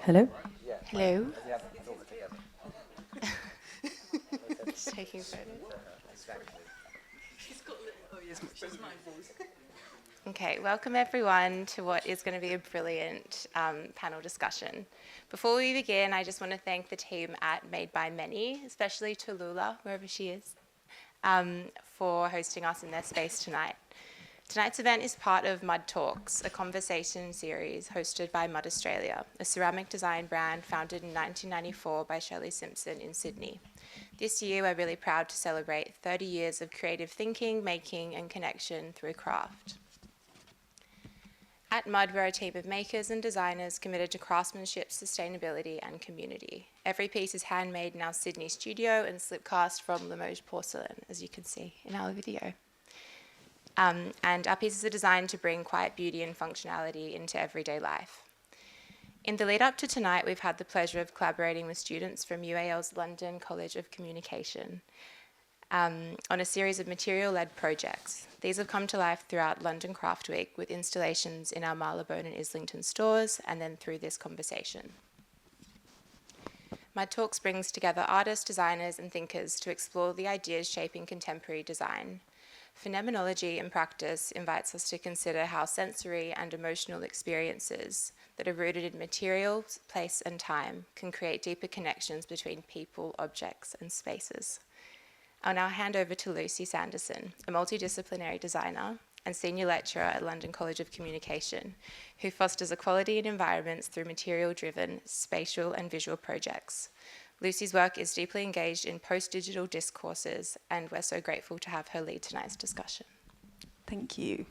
Hello? Hello. Just taking photos. Okay, welcome everyone to what is going to be a brilliant panel discussion. Before we begin, I just want to thank the team at Made by Many, especially Tallulah, wherever she is, for hosting us in their space tonight. Tonight's event is part of Mud Talks, a conversation series hosted by Mud Australia, a ceramic design brand founded in 1994 by Shirley Simpson in Sydney. This year, we're really proud to celebrate 30 years of creative thinking, making, and connection through craft. At Mud, we're a team of makers and designers committed to craftsmanship, sustainability, and community. Every piece is handmade in our Sydney studio and slipcast from Limoges porcelain, as you can see in our video. And our pieces are designed to bring quiet beauty and functionality into everyday life. In the lead up to tonight, we've had the pleasure of collaborating with students from UAL's London College of Communication on a series of material-led projects. These have come to life throughout London Craft Week with installations in our Marylebone and Islington stores, and then through this conversation. My Talks brings together artists, designers, and thinkers to explore the ideas shaping contemporary design. Phenomenology in practice invites us to consider how sensory and emotional experiences that are rooted in materials, place, and time can create deeper connections between people, objects, and spaces. I'll now hand over to Lucy Sanderson, a multidisciplinary designer and senior lecturer at London College of Communication, who fosters equality in environments through material-driven, spatial, and visual projects. Lucy's work is deeply engaged in post-digital discourses, and we're so grateful to have her lead tonight's discussion. Thank you.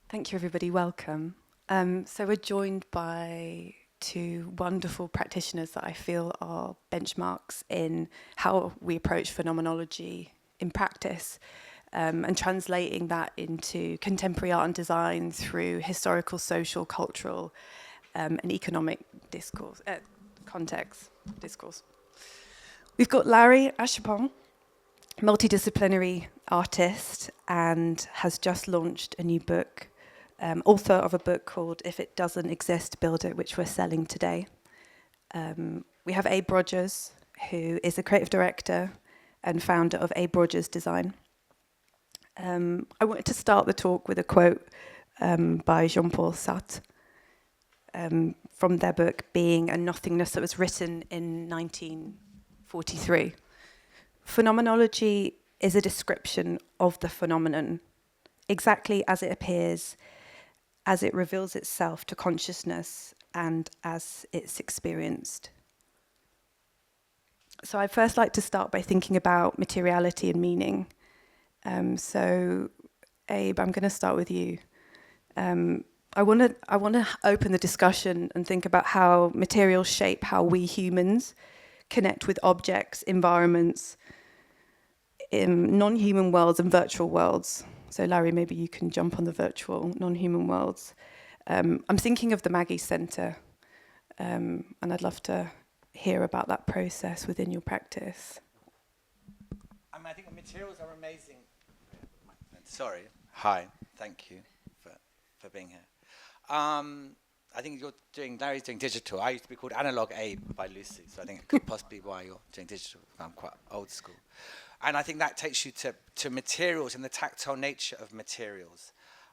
Thank you, everybody. Welcome. So we're joined by two wonderful practitioners that I feel are benchmarks in how we approach phenomenology in practice, and translating that into contemporary art and design through historical, social, cultural, and economic discourse. Discourse. We've got Larry Achiampong, multidisciplinary artist, and has just launched a new book, author of a book called If It Doesn't Exist, Build It, which we're selling today. We have Abe Rogers, who is the creative director and founder of Abe Rogers Design. I wanted to start the talk with a quote by Jean-Paul Sartre, from their book Being and Nothingness, that was written in 1943. Phenomenology is a description of the phenomenon, exactly as it appears, as it reveals itself to consciousness, and as it's experienced. So I'd first like to start by thinking about materiality and meaning. So Abe, I'm going to start with you. I want to open the discussion and think about how materials shape how we humans connect with objects, environments, in non-human worlds and virtual worlds. So Larry, maybe you can jump on the virtual non-human worlds. I'm thinking of the Maggie Centre, and I'd love to hear about that process within your practice. I think the materials are amazing. Sorry. Hi. Thank you for being here. I think Larry's doing digital. I used to be called Analog Abe by Lucy, so I think it could possibly be why you're doing digital. I'm quite old school. And I think that takes you to materials and the tactile nature of materials,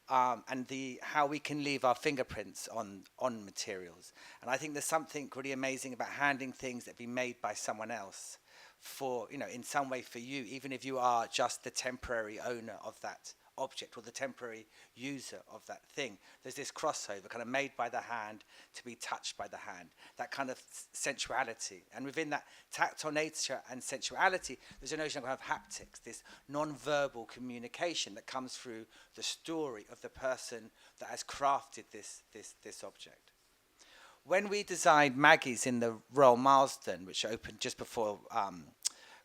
and how we can leave our fingerprints on materials. And I think there's something really amazing about handing things that have been made by someone else for, in some way for you, even if you are just the temporary owner of that object or the temporary user of that thing. There's this crossover, kind of made by the hand to be touched by the hand, that kind of sensuality. And within that tactile nature and sensuality, there's a notion of haptics, this non-verbal communication that comes through the story of the person that has crafted this object. When we designed Maggie's in the Royal Marsden, which opened just before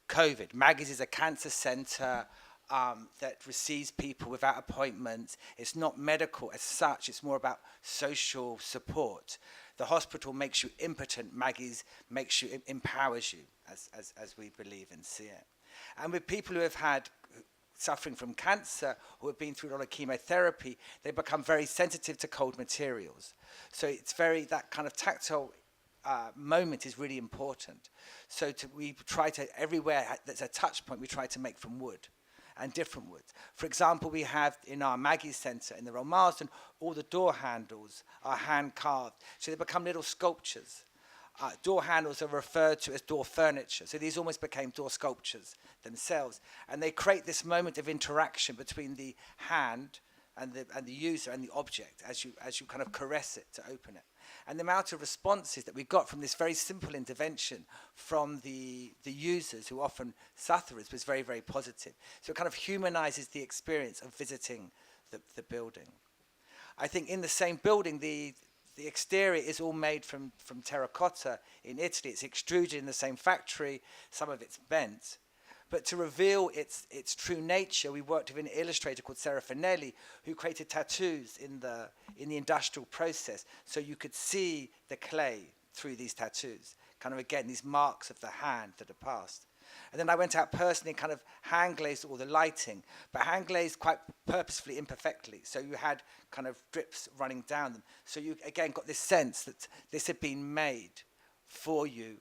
COVID, Maggie's is a cancer centre that receives people without appointments. It's not medical as such, it's more about social support. The hospital makes you impotent, Maggie's empowers you, as we believe and see it. And with people who have had suffering from cancer, who have been through a lot of chemotherapy, they become very sensitive to cold materials. So it's that kind of tactile moment is really important. So we try to, everywhere there's a touch point, we try to make from wood and different woods. For example, we have in our Maggie Centre in the Royal Marsden, all the door handles are hand carved. So they become little sculptures. Door handles are referred to as door furniture. So these almost became door sculptures themselves. And they create this moment of interaction between the hand and the user and the object as you kind of caress it to open it. And the amount of responses that we got from this very simple intervention from the users, who often sufferers, was very, very positive. So it kind of humanizes the experience of visiting the building. I think in the same building, the exterior is all made from terracotta in Italy. It's extruded in the same factory. Some of it's bent. But to reveal its true nature, we worked with an illustrator called Finelli, who created tattoos in the industrial process, so you could see the clay through these tattoos. Kind of, again, these marks of the hand that are passed. And then I went out personally and kind of hand glazed all the lighting, but hand glazed quite purposefully, imperfectly. So you had kind of drips running down them. So you, again, got this sense that this had been made for you,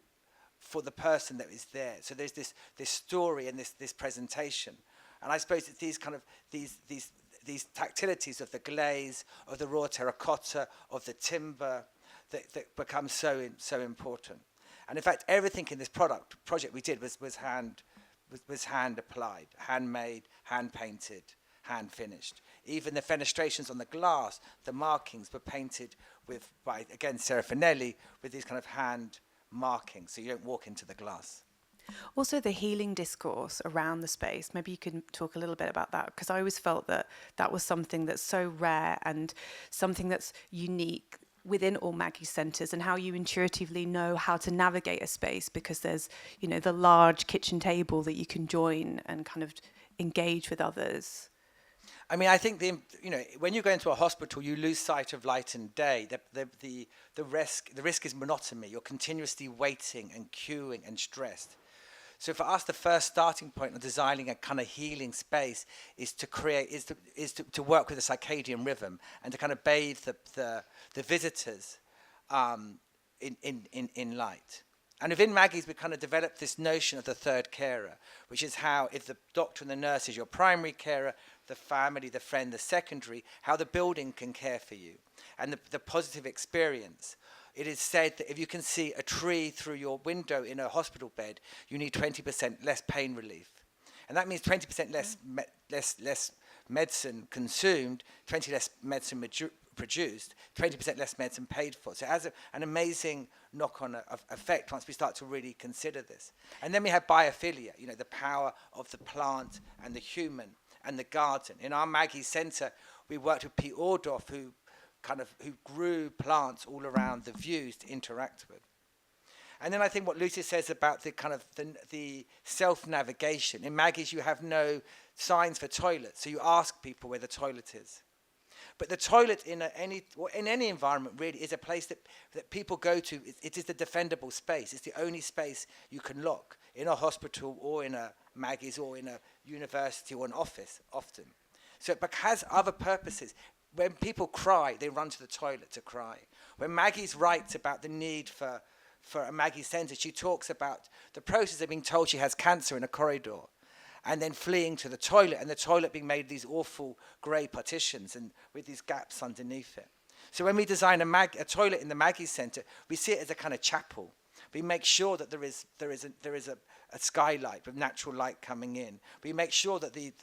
for the person that is there. So there's this story and this presentation. And I suppose it's these kind of, these tactilities of the glaze, of the raw terracotta, of the timber, that become so important. And in fact, everything in this project we did was hand applied, handmade, hand painted, hand finished. Even the fenestrations on the glass, the markings were painted by again Finelli, with these kind of hand markings, so you don't walk into the glass. Also, the healing discourse around the space. Maybe you can talk a little bit about that, because I always felt that was something that's so rare and something that's unique within all Maggie centres, and how you intuitively know how to navigate a space, because there's, the large kitchen table that you can join and kind of engage with others. I mean, I think when you go into a hospital, you lose sight of light and day. The risk is monotony. You're continuously waiting and queuing and stressed. So for us, the first starting point of designing a kind of healing space is to work with the circadian rhythm and to kind of bathe the visitors in light. And within Maggie's, we kind of developed this notion of the third carer, which is how, if the doctor and the nurse is your primary carer, the family, the friend, the secondary, how the building can care for you. And the positive experience. It is said that if you can see a tree through your window in a hospital bed, you need 20% less pain relief. And that means 20% less medicine consumed, 20% less medicine produced, 20% less medicine paid for. So it has an amazing knock-on effect once we start to really consider this. And then we have biophilia, the power of the plant and the human and the garden. In our Maggie Centre, we worked with Pete Ordorff, who grew plants all around the views to interact with. And then I think what Lucy says about the self-navigation. In Maggie's, you have no signs for toilets, so you ask people where the toilet is. But the toilet in any environment really is a place that people go to. It is the defendable space. It's the only space you can lock in a hospital or in a Maggie's or in a university or an office often. So it has other purposes. When people cry, they run to the toilet to cry. When Maggie's writes about the need for a Maggie Centre, she talks about the process of being told she has cancer in a corridor and then fleeing to the toilet, and the toilet being made these awful grey partitions and with these gaps underneath it. So when we design a toilet in the Maggie Centre, we see it as a kind of chapel. We make sure that there is a skylight with natural light coming in. We make sure that the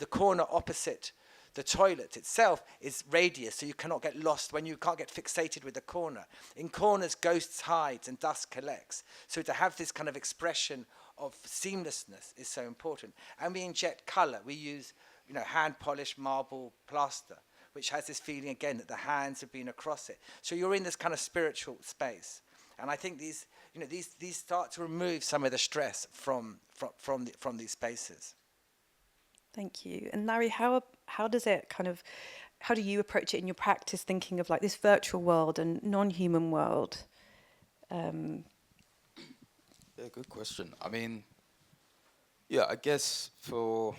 corner opposite the toilet itself is radius, so you cannot get lost when you can't get fixated with the corner. In corners, ghosts hide and dust collects. So to have this kind of expression of seamlessness is so important. And we inject colour. We use, hand-polished marble plaster, which has this feeling again that the hands have been across it. So you're in this kind of spiritual space. And I think these start to remove some of the stress from these spaces. Thank you. And Larry, how does it how do you approach it in your practice, thinking of like this virtual world and non-human world? Yeah, good question. I mean, yeah, I guess for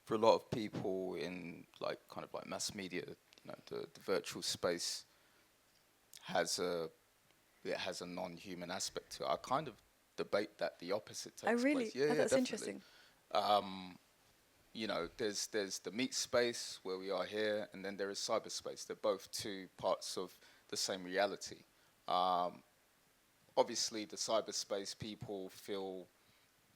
for a lot of people in like kind of like mass media, the virtual space has a non-human aspect to it. I kind of debate that the opposite takes place. Yeah, that's definitely. interesting. There's the meat space where we are here, and then there is cyberspace. They're both two parts of the same reality. Obviously, the cyberspace people feel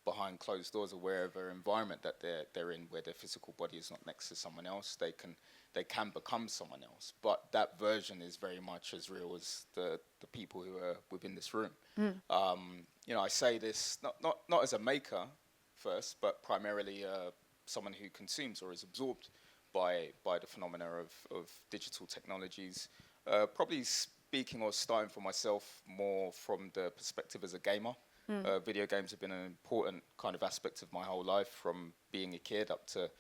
behind closed doors or wherever environment that they're in, where their physical body is not next to someone else, they can become someone else. But that version is very much as real as the people who are within this room. I say this not as a maker first, but primarily someone who consumes or is absorbed by the phenomena of digital technologies. Probably speaking or starting for myself more from the perspective as a gamer. Video games have been an important kind of aspect of my whole life, from being a kid up to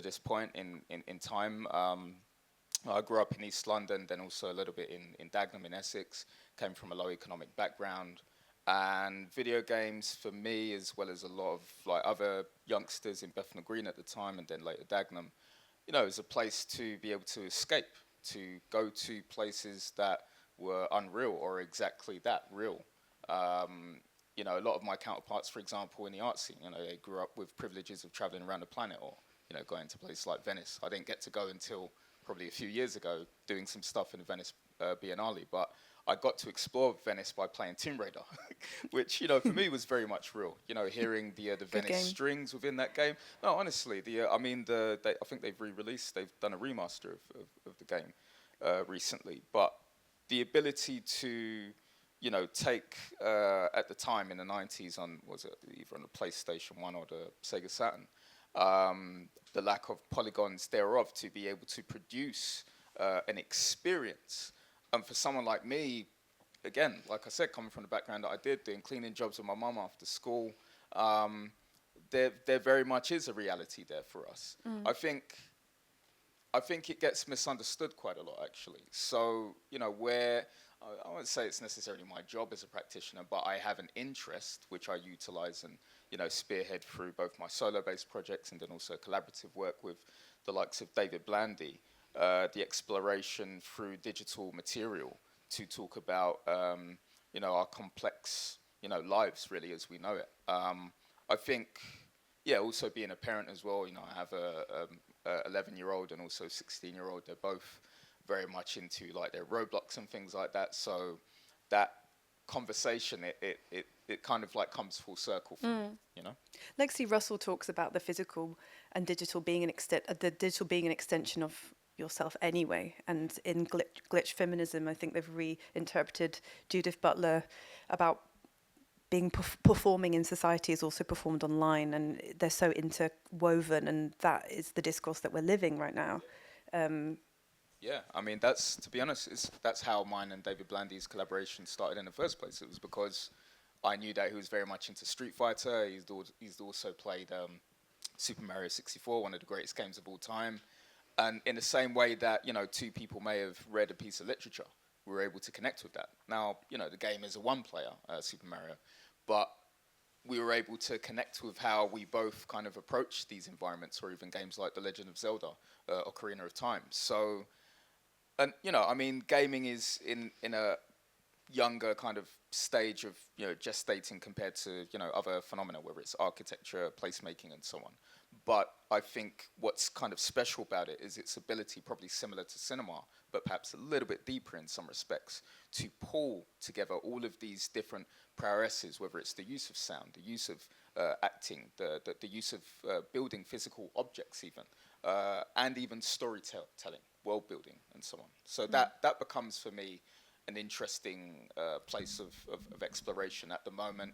this point in time. I grew up in East London, then also a little bit in Dagenham in Essex, came from a low economic background. And video games for me, as well as a lot of like other youngsters in Bethnal Green at the time and then later Dagenham, is a place to be able to escape, to go to places that were unreal or exactly that real. A lot of my counterparts, for example, in the art scene, they grew up with privileges of traveling around the planet or, going to places like Venice. I didn't get to go until probably a few years ago doing some stuff in the Venice Biennale, but I got to explore Venice by playing Tomb Raider, which, for me was very much real. Hearing the Venice game. strings within that game. No, honestly, I think they've re-released, they've done a remaster of the game recently, but the ability to take at the time in the 90s was it either on the PlayStation 1 or the Sega Saturn, the lack of polygons thereof to be able to produce an experience. And for someone like me, again, like I said, coming from the background that I did, doing cleaning jobs with my mum after school, there very much is a reality there for us. I think it gets misunderstood quite a lot, actually. So, where I won't say it's necessarily my job as a practitioner, but I have an interest which I utilize and, spearhead through both my solo-based projects and then also collaborative work with the likes of David Blandy, the exploration through digital material to talk about, our complex, lives really as we know it. I think, also being a parent as well, I have a 11-year-old and also 16-year-old. They're both very much into like their Roblox and things like that. So that conversation, it kind of like comes full circle for me, Lexi Russell talks about the physical and digital being the digital being an extension of yourself anyway. And in glitch feminism, I think they've reinterpreted Judith Butler about being performing in society is also performed online, and they're so interwoven, and that is the discourse that we're living right now. Yeah, I mean, that's, to be honest, that's how mine and David Blandy's collaboration started in the first place. It was because I knew that he was very much into Street Fighter. He's also played Super Mario 64, one of the greatest games of all time. And in the same way that, two people may have read a piece of literature, we were able to connect with that. Now, the game is a one-player, Super Mario, but we were able to connect with how we both kind of approach these environments, or even games like The Legend of Zelda Ocarina of Time. So, and, I mean, gaming is in a younger kind of stage of, gestating compared to, other phenomena, whether it's architecture, placemaking, and so on. But I think what's kind of special about it is its ability, probably similar to cinema, but perhaps a little bit deeper in some respects, to pull together all of these different prowesses, whether it's the use of sound, the use of acting, the use of building physical objects even, and even storytelling, world building, and so on. So that becomes, for me, an interesting place of exploration at the moment.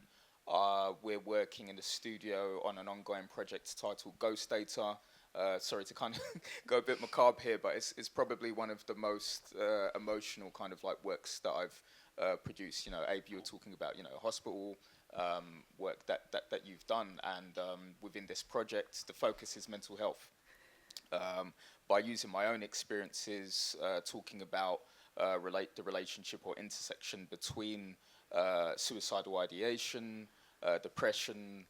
We're working in the studio on an ongoing project titled Ghost Data. Sorry to kind of go a bit macabre here, but it's probably one of the most emotional kind of like works that I've produced. Abe, you were talking about, hospital work that you've done, and within this project, the focus is mental health. By using my own experiences, talking about the relationship or intersection between suicidal ideation, depression,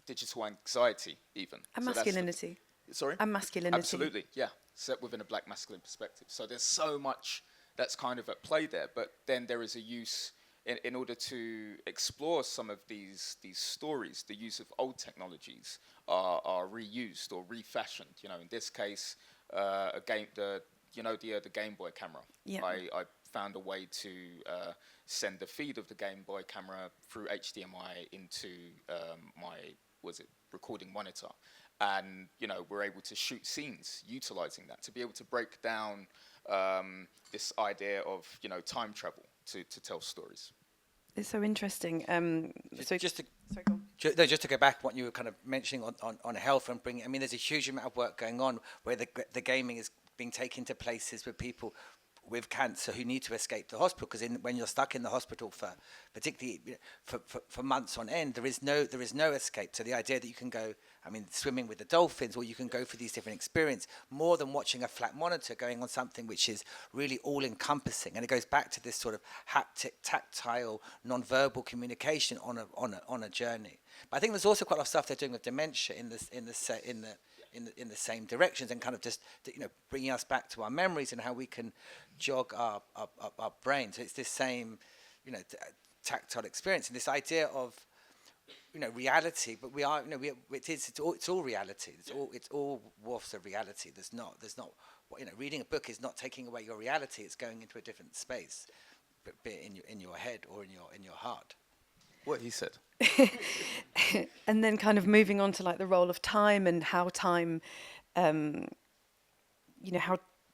digital anxiety even. And masculinity. Sorry? And masculinity. Absolutely, yeah. Set within a black masculine perspective. So there's so much that's kind of at play there. But then there is a use, in order to explore some of these stories, the use of old technologies are reused or refashioned. You know, in this case, the Game Boy camera. Yeah. I found a way to send the feed of the Game Boy camera through HDMI into my recording monitor, and we're able to shoot scenes utilizing that, to be able to break down this idea of time travel to tell stories. It's so interesting. Just to sorry, go on. Just to go back, what you were kind of mentioning on health and bringing. I mean, there's a huge amount of work going on where the gaming is being taken to places with people with cancer who need to escape the hospital, because when you're stuck in the hospital for particularly for months on end, there is no escape. So the idea that you can go, I mean, swimming with the dolphins, or you can go for these different experiences, more than watching a flat monitor, going on something which is really all encompassing. And it goes back to this sort of haptic, tactile, non-verbal communication on a journey. But I think there's also quite a lot of stuff they're doing with dementia in the same directions, and kind of just bringing us back to our memories and how we can jog our brain. So it's this same tactile experience, and this idea of reality. But we are it's all reality. It's all wharfs of reality. There's not reading a book is not taking away your reality. It's going into a different space, but be it in your head or in your heart. What he said. And then kind of moving on to like the role of time and how time, how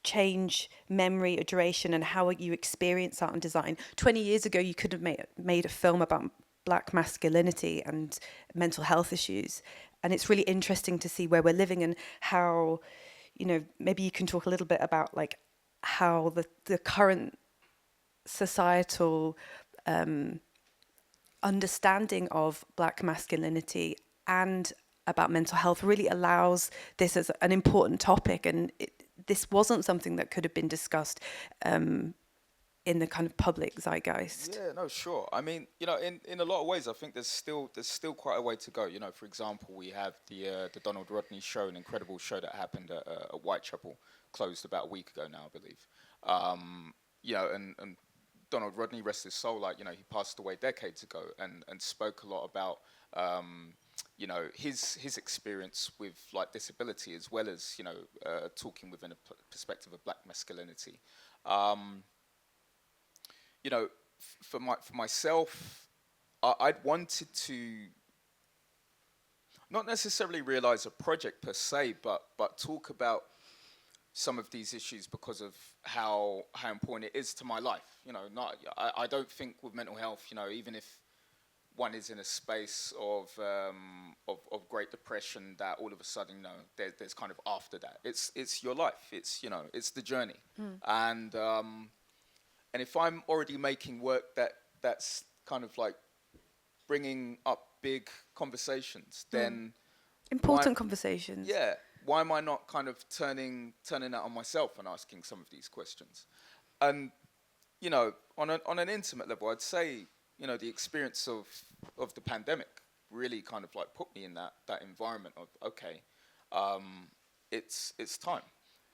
change memory, duration, and how you experience art and design. 20 years ago, you could have made a film about black masculinity and mental health issues. And it's really interesting to see where we're living and how, maybe you can talk a little bit about like how the current societal understanding of black masculinity and about mental health really allows this as an important topic, and this wasn't something that could have been discussed in the kind of public zeitgeist. Yeah, no, sure. I mean, in a lot of ways, I think there's still quite a way to go. For example, we have the Donald Rodney show, an incredible show that happened at Whitechapel, closed about a week ago now, I believe. And Donald Rodney, rest his soul, he passed away decades ago, and spoke a lot about, his experience with disability, as well as, talking within a perspective of black masculinity. For myself, I'd wanted to not necessarily realize a project per se, but talk about some of these issues because of how important it is to my life. I don't think with mental health, even if one is in a space of great depression, that all of a sudden, there's kind of after that. It's your life. It's it's the journey. And if I'm already making work that's kind of like bringing up big conversations, then important conversations. Yeah. Why am I not kind of turning that on myself and asking some of these questions? And on an intimate level, I'd say the experience of the pandemic really kind of like put me in that environment of it's time.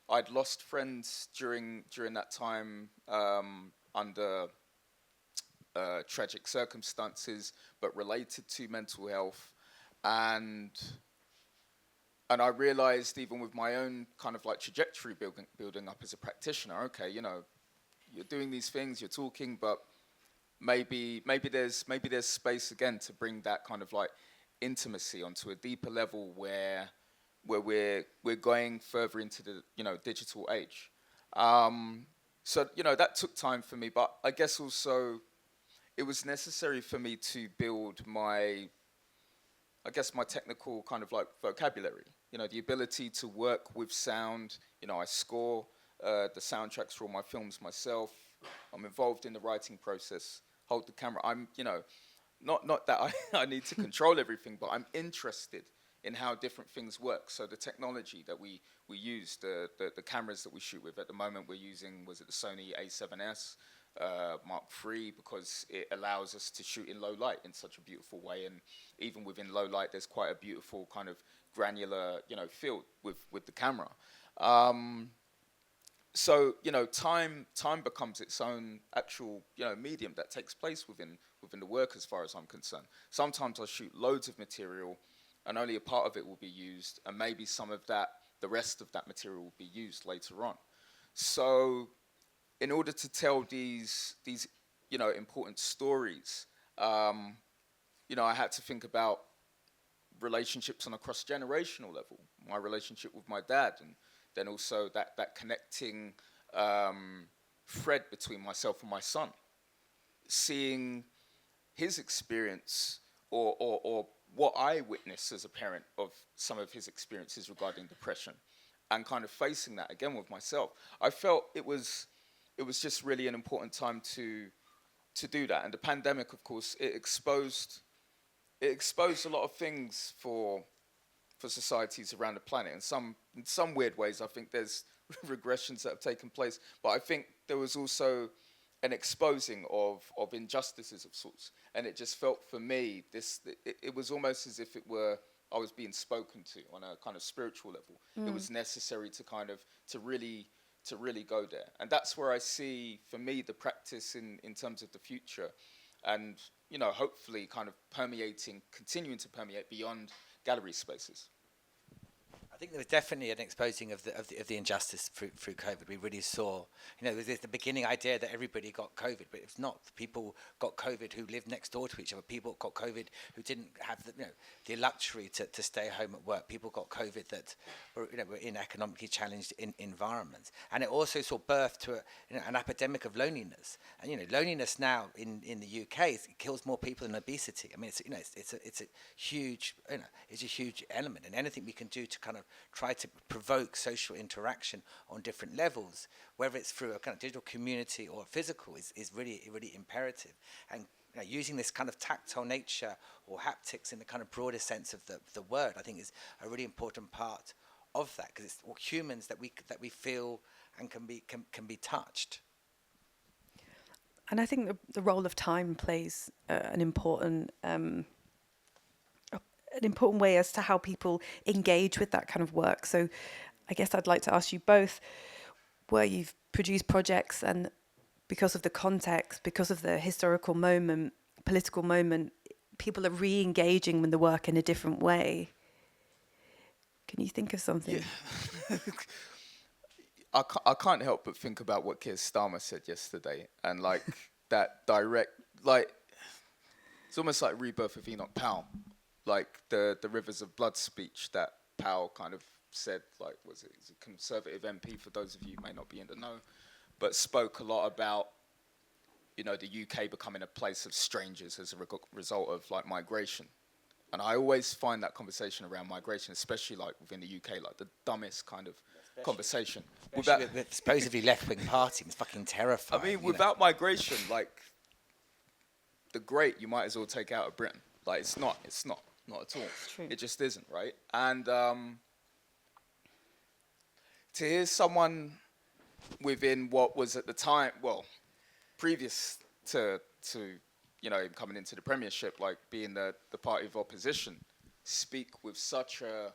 I'd lost friends during that time under tragic circumstances, but related to mental health, and I realized, even with my own kind of like trajectory building up as a practitioner, you're doing these things, you're talking, but maybe there's space again to bring that kind of like intimacy onto a deeper level where we're going further into the digital age. So that took time for me, but I guess also it was necessary for me to build my technical kind of like vocabulary. The ability to work with sound. I score the soundtracks for all my films myself. I'm involved in the writing process. Hold the camera. I'm not that I need to control everything, but I'm interested in how different things work. So the technology that we use, the cameras that we shoot with at the moment, we're using, was it the Sony A7S? Mark III, because it allows us to shoot in low light in such a beautiful way, and even within low light, there's quite a beautiful kind of granular, field with the camera. So time becomes its own actual medium that takes place within the work, as far as I'm concerned. Sometimes I shoot loads of material, and only a part of it will be used, and maybe the rest of that material will be used later on. So, in order to tell these important stories, I had to think about relationships on a cross-generational level. My relationship with my dad, and then also that connecting thread between myself and my son. Seeing his experience or what I witnessed as a parent of some of his experiences regarding depression, and kind of facing that again with myself. I felt it was just really an important time to do that. And the pandemic, of course, it exposed a lot of things for societies around the planet. And in some weird ways, I think there's regressions that have taken place. But I think there was also an exposing of injustices of sorts. And it just felt for me, it was almost as if I was being spoken to on a kind of spiritual level. It was necessary to really go there. And that's where I see, for me, the practice in terms of the future. And, hopefully kind of continuing to permeate beyond gallery spaces. I think there was definitely an exposing of the injustice through COVID. We really saw, there's the beginning idea that everybody got COVID, but it's not. People got COVID who lived next door to each other. People got COVID who didn't have the luxury to stay home at work. People got COVID that were in economically challenged environments, and it also saw birth to an epidemic of loneliness. And loneliness now in the UK it kills more people than obesity. I mean, it's a huge element, and anything we can do to kind of try to provoke social interaction on different levels, whether it's through a kind of digital community or physical, is really imperative. And using this kind of tactile nature or haptics in the kind of broader sense of the word, I think is a really important part of that, because it's all humans that we feel and can be touched. And I think the role of time plays an important way as to how people engage with that kind of work. So I guess I'd like to ask you both, where you've produced projects and because of the context, because of the historical moment, political moment, people are re-engaging with the work in a different way. Can you think of something? Yeah. I can't help but think about what Keir Starmer said yesterday, and that direct, it's almost like rebirth of Enoch Powell. The Rivers of Blood speech that Powell kind of said, he's a Conservative MP, for those of you who may not be in the know, but spoke a lot about, the UK becoming a place of strangers as a result of migration. And I always find that conversation around migration, especially within the UK, the dumbest kind of conversation. Especially with supposedly left-wing party, it's fucking terrifying. I mean, without migration, the great, you might as well take out of Britain. It's not at all. It just isn't, right? And to hear someone within what was at the time, previous to him coming into the Premiership, being the party of opposition, speak with such a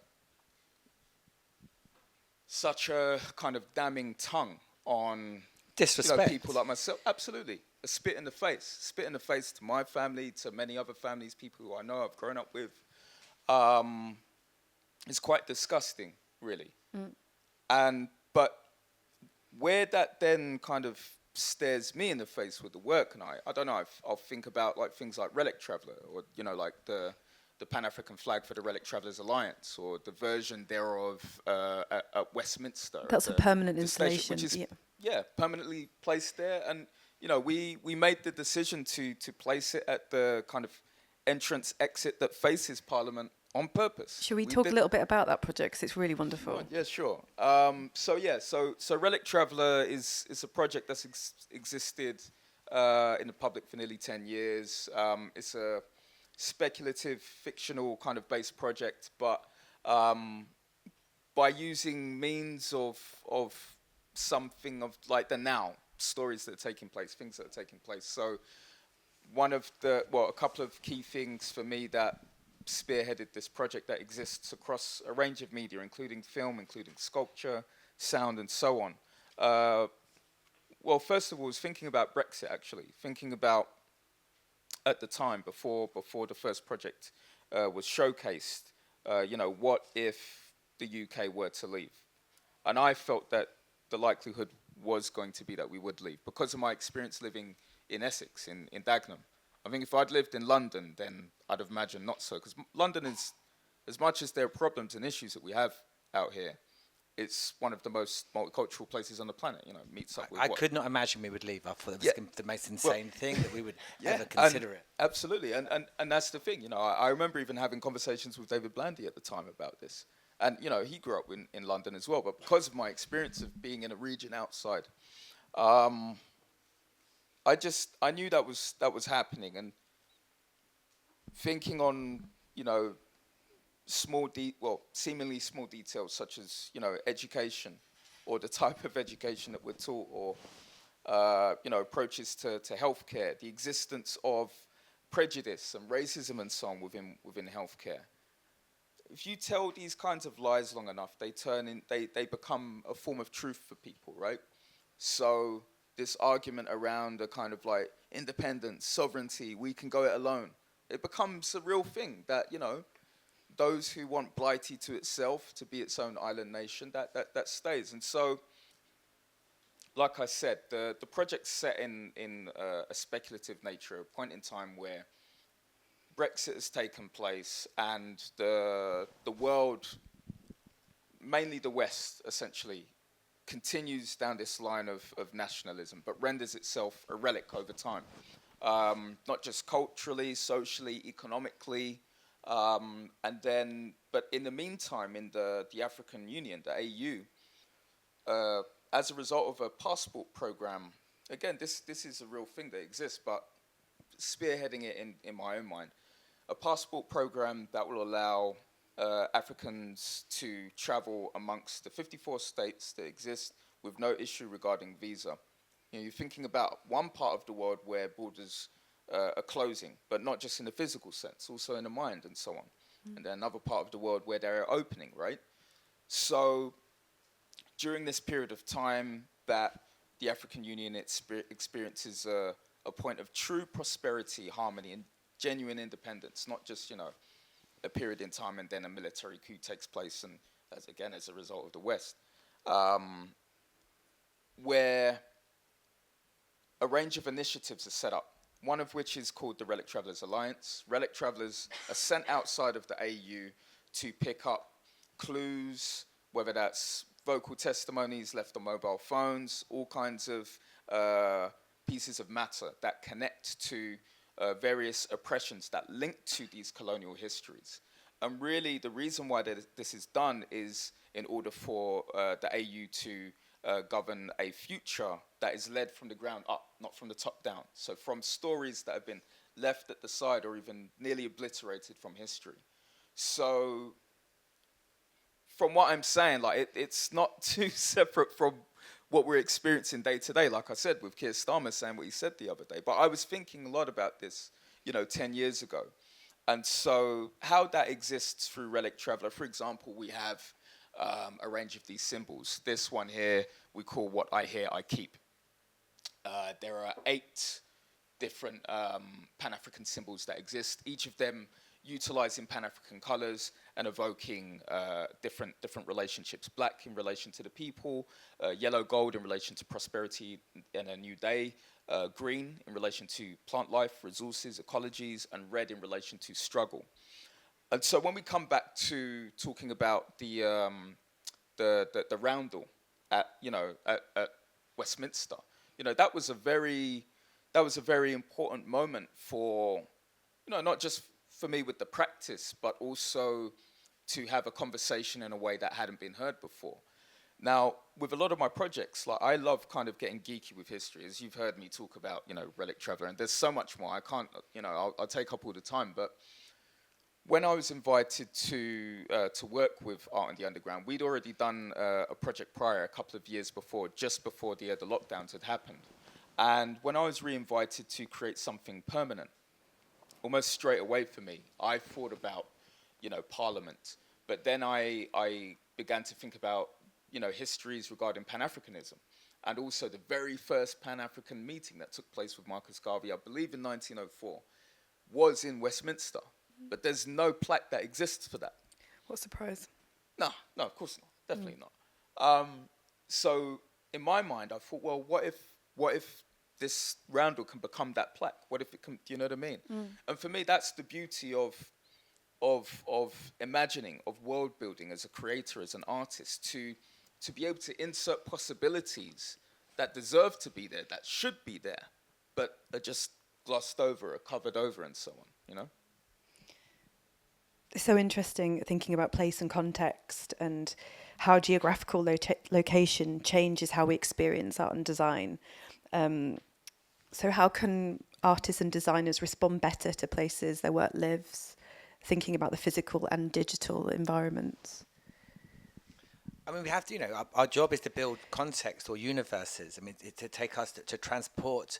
kind of damning tongue on disrespect people like myself. Absolutely. A spit in the face to my family, to many other families, people who I know I've grown up with. It's quite disgusting, really. But where that then kind of stares me in the face with the work, and I don't know, I'll think about things like Relic Traveller, or the Pan-African flag for the Relic Travellers Alliance, or the version thereof at Westminster. That's a permanent installation, which is permanently placed there. And we made the decision to place it at the kind of entrance exit that faces Parliament on purpose. Should we talk a little bit about that project, because it's really wonderful? Yeah, sure. So Relic Traveller is a project that's existed in the public for nearly 10 years. It's a speculative, fictional kind of based project, but by using means of something of the now, stories that are taking place, things that are taking place. So a couple of key things for me that spearheaded this project that exists across a range of media, including film, including sculpture, sound, and so on. Well, first of all, I was thinking about Brexit, actually, thinking about at the time, before the first project was showcased, what if the UK were to leave? And I felt that the likelihood was going to be that we would leave because of my experience living in Essex, in Dagenham. I think if I'd lived in London, then I'd have imagined not so, because London is, as much as there are problems and issues that we have out here, it's one of the most multicultural places on the planet. Meets up with I could not imagine we would leave. I thought it was the most insane thing that we would ever consider it. Absolutely, and that's the thing. I remember even having conversations with David Blandy at the time about this. And, he grew up in London as well. But because of my experience of being in a region outside, I knew that was happening. And thinking on, seemingly small details such as, education or the type of education that we're taught or, approaches to healthcare, the existence of prejudice and racism and so on within healthcare. If you tell these kinds of lies long enough, they become a form of truth for people, right? So this argument around a kind of like independence, sovereignty, we can go it alone, it becomes a real thing that, those who want Blighty to itself, to be its own island nation, that stays. And so, like I said, the project's set in a speculative nature, a point in time where Brexit has taken place and the world, mainly the West, essentially, continues down this line of nationalism, but renders itself a relic over time. Not just culturally, socially, economically, but in the meantime, in the African Union, the AU, as a result of a passport program, again, this is a real thing that exists, but spearheading it in my own mind, a passport program that will allow Africans to travel amongst the 54 states that exist with no issue regarding visa. You're thinking about one part of the world where borders are closing, but not just in a physical sense, also in the mind and so on. And then another part of the world where they're opening, right? So during this period of time that the African Union experiences a point of true prosperity, harmony, and genuine independence, not just, a period in time and then a military coup takes place, and as a result of the West, where a range of initiatives are set up, one of which is called the Relic Travellers Alliance. Relic Travellers are sent outside of the AU to pick up clues, whether that's vocal testimonies left on mobile phones, all kinds of pieces of matter that connect to various oppressions that link to these colonial histories. And really, the reason why this is done is in order for the AU to govern a future that is led from the ground up, not from the top down. So from stories that have been left at the side or even nearly obliterated from history. So from what I'm saying, it's not too separate from what we're experiencing day to day, like I said, with Keir Starmer saying what he said the other day. But I was thinking a lot about this, 10 years ago. And so how that exists through Relic Traveller, for example, we have a range of these symbols. This one here we call What I Hear, I Keep. There are 8 different Pan-African symbols that exist, each of them utilizing Pan-African colors and evoking different relationships. Black in relation to the people, yellow gold in relation to prosperity and a new day, green in relation to plant life, resources, ecologies, and red in relation to struggle. And so when we come back to talking about the roundel at Westminster, that was a very important moment for, not just for me with the practice, but also to have a conversation in a way that hadn't been heard before. Now, with a lot of my projects, I love kind of getting geeky with history, as you've heard me talk about, Relic Traveller, and there's so much more. I can't, I'll take up all the time, but when I was invited to work with Art in the Underground, we'd already done a project prior, a couple of years before, just before the lockdowns had happened. And when I was re-invited to create something permanent, almost straight away for me, I thought about, Parliament. But then I began to think about, histories regarding Pan-Africanism. And also the very first Pan-African meeting that took place with Marcus Garvey, I believe in 1904, was in Westminster. But there's no plaque that exists for that. What a surprise. No, of course not. Definitely not. So in my mind, I thought, well, what if this roundel can become that plaque? What if it can, do you know what I mean? And for me, that's the beauty of imagining, of world building as a creator, as an artist, to be able to insert possibilities that deserve to be there, that should be there, but are just glossed over or covered over and so on, It's so interesting thinking about place and context and how geographical location changes how we experience art and design. So how can artists and designers respond better to places their work lives, thinking about the physical and digital environments? I mean, we have to, our job is to build context or universes. I mean, to take us to transport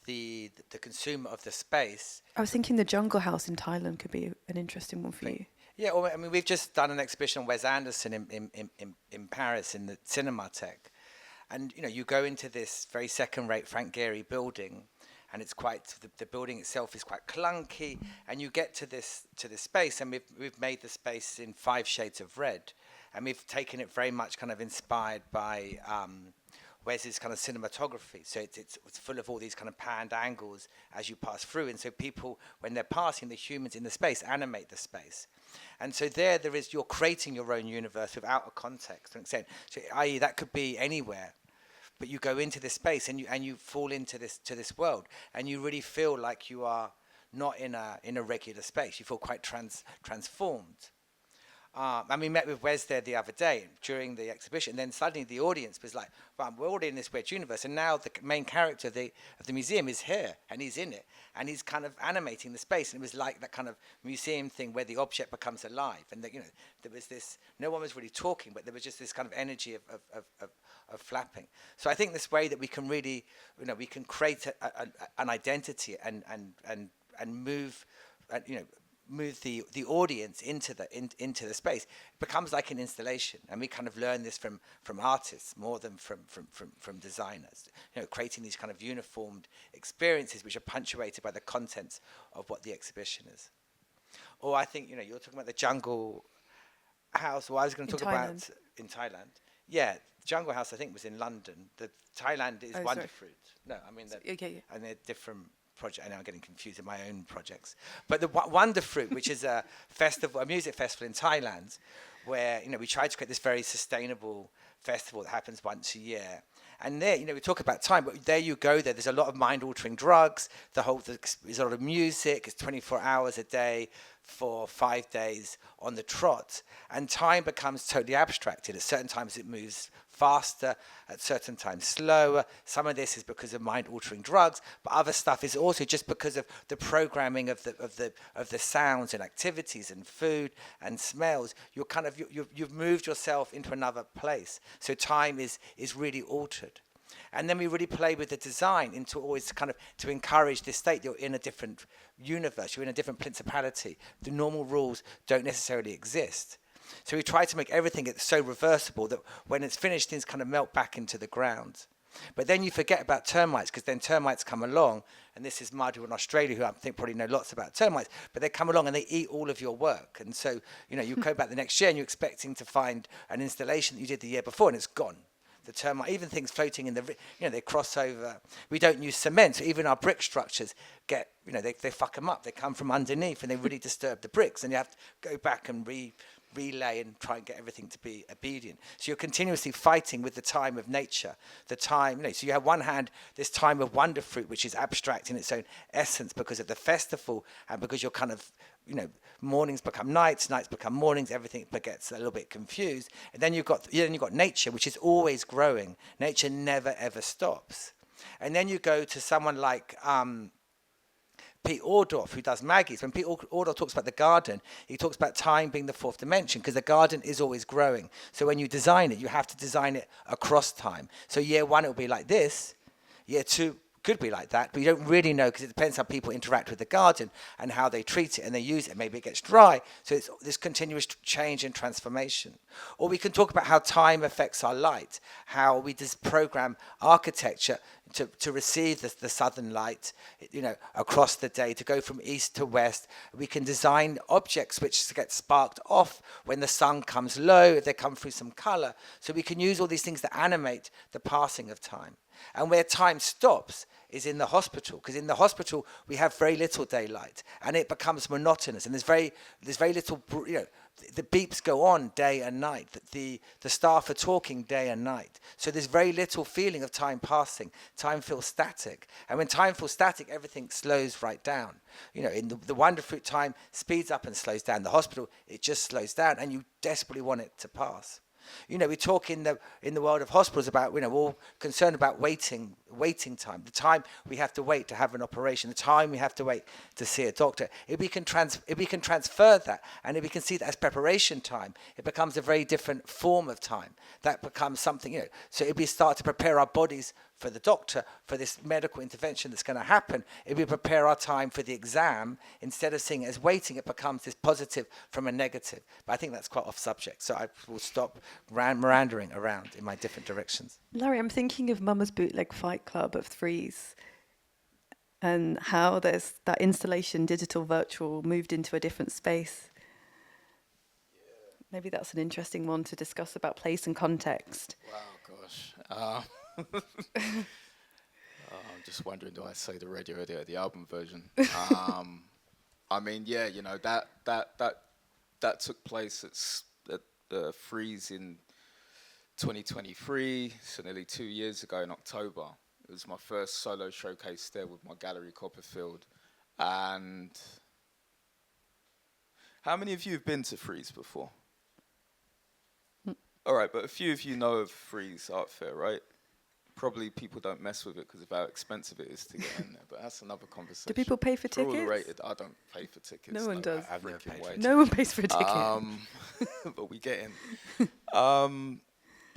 the consumer of the space. I was thinking the Jungle House in Thailand could be an interesting one for you. Yeah, well, I mean, we've just done an exhibition on Wes Anderson in Paris in the Cinematheque. And, you go into this very second-rate Frank Gehry building, and it's quite, the building itself is quite clunky, and you get to this space, and we've made the space in 5 shades of red. And we've taken it very much kind of inspired by Wes's kind of cinematography. So it's full of all these kind of panned angles as you pass through. And so people, when they're passing, the humans in the space animate the space. And so there is, you're creating your own universe without a context to an extent. So i.e. that could be anywhere. But you go into this space and you fall into this world, and you really feel like you are not in a regular space. You feel quite transformed. And we met with Wes there the other day during the exhibition. And then suddenly the audience was like, well, we're already in this weird universe. And now the main character of the museum is here, and he's in it. And he's kind of animating the space. And it was like that kind of museum thing where the object becomes alive. And, there was this, no one was really talking, but there was just this kind of energy of flapping. So I think this way that we can really, we can create an identity and move, move the audience into the space. It becomes like an installation, and we kind of learn this from artists more than from designers. Creating these kind of uniformed experiences which are punctuated by the contents of what the exhibition is. Or I think you're talking about the Jungle House. Well, I was going to talk about in Thailand. Yeah, Jungle House I think was in London. The Thailand is Wonderfruit. No, I mean and they're different. Project. I know I'm getting confused in my own projects, but the Wonderfruit, which is a music festival in Thailand, where we try to create this very sustainable festival that happens once a year. And there, we talk about time, but there you go. There's a lot of mind-altering drugs. There's a lot of music. It's 24 hours a day for 5 days on the trot, and time becomes totally abstracted. At certain times, it moves faster, at certain times slower. Some of this is because of mind-altering drugs, but other stuff is also just because of the programming of the sounds and activities and food and smells. You've moved yourself into another place, so time is really altered. And then we really play with the design into always kind of to encourage this state. You're in a different universe. You're in a different principality. The normal rules don't necessarily exist. So we try to make everything so reversible that when it's finished, things kind of melt back into the ground. But then you forget about termites, because then termites come along, and this is Madhu in Australia, who I think probably know lots about termites, but they come along and they eat all of your work. And so, you go back the next year and you're expecting to find an installation that you did the year before, and it's gone. The termite, even things floating in they cross over. We don't use cement, so even our brick structures get, they fuck them up. They come from underneath and they really disturb the bricks, and you have to go back and relay and try and get everything to be obedient. So you're continuously fighting with the time of nature, the time, so you have one hand, this time of Wonderfruit, which is abstract in its own essence because of the festival and because you're kind of, mornings become nights, nights become mornings, everything gets a little bit confused. And then you've got nature, which is always growing. Nature never, ever stops. And then you go to someone like Pete Ordorff, who does Maggie's, when Pete Ordorff talks about the garden, he talks about time being the fourth dimension, because the garden is always growing. So when you design it, you have to design it across time. So year one, it'll be like this. Year two could be like that, but you don't really know, because it depends how people interact with the garden and how they treat it and they use it. Maybe it gets dry. So it's this continuous change and transformation. Or we can talk about how time affects our light, how we just program architecture to receive the southern light, across the day, to go from east to west. We can design objects which get sparked off when the sun comes low, if they come through some color. So we can use all these things that animate the passing of time. And where time stops is in the hospital, because in the hospital we have very little daylight, and it becomes monotonous, and there's very little, the beeps go on day and night, the staff are talking day and night, so there's very little feeling of time passing. Time feels static, and when time feels static, everything slows right down. In the wonder fruit, time speeds up and slows down. The hospital, it just slows down, and you desperately want it to pass. We talk in the world of hospitals about, we're all concerned about waiting time, the time we have to wait to have an operation, the time we have to wait to see a doctor. If we can transfer that, and if we can see that as preparation time, it becomes a very different form of time. That becomes something, so if we start to prepare our bodies for the doctor, for this medical intervention that's going to happen, if we prepare our time for the exam, instead of seeing it as waiting, it becomes this positive from a negative. But I think that's quite off subject, so I will stop meandering around in my different directions. Larry, I'm thinking of Mama's Bootleg Fight Club of threes, and how there's that installation, digital, virtual, moved into a different space. Maybe that's an interesting one to discuss about place and context. Wow, gosh. I'm just wondering, do I say the radio edit or the album version? I mean, yeah, that took place at the Freeze in 2023, so nearly 2 years ago in October. It was my first solo showcase there with my gallery, Copperfield. And how many of you have been to Freeze before? All right, but a few of you know of Freeze Art Fair, right? Probably people don't mess with it because of how expensive it is to get in there, but that's another conversation. Do people pay for tickets? All the rated, I don't pay for tickets. No one does. I've never paid for No one pays for a ticket. But we get in.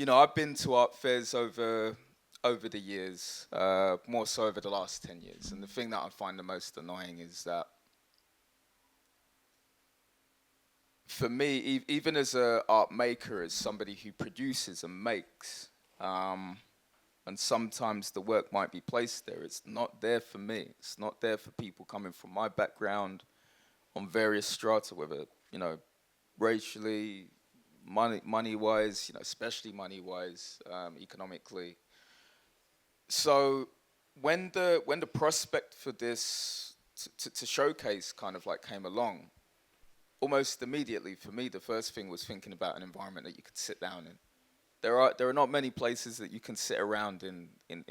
I've been to art fairs over the years, more so over the last 10 years. And the thing that I find the most annoying is that for me, even as an art maker, as somebody who produces and makes, and sometimes the work might be placed there, it's not there for me. It's not there for people coming from my background on various strata, whether, racially, money-wise, especially money-wise, economically. So when the prospect for this to showcase kind of like came along, almost immediately for me, the first thing was thinking about an environment that you could sit down in. There are not many places that you can sit around in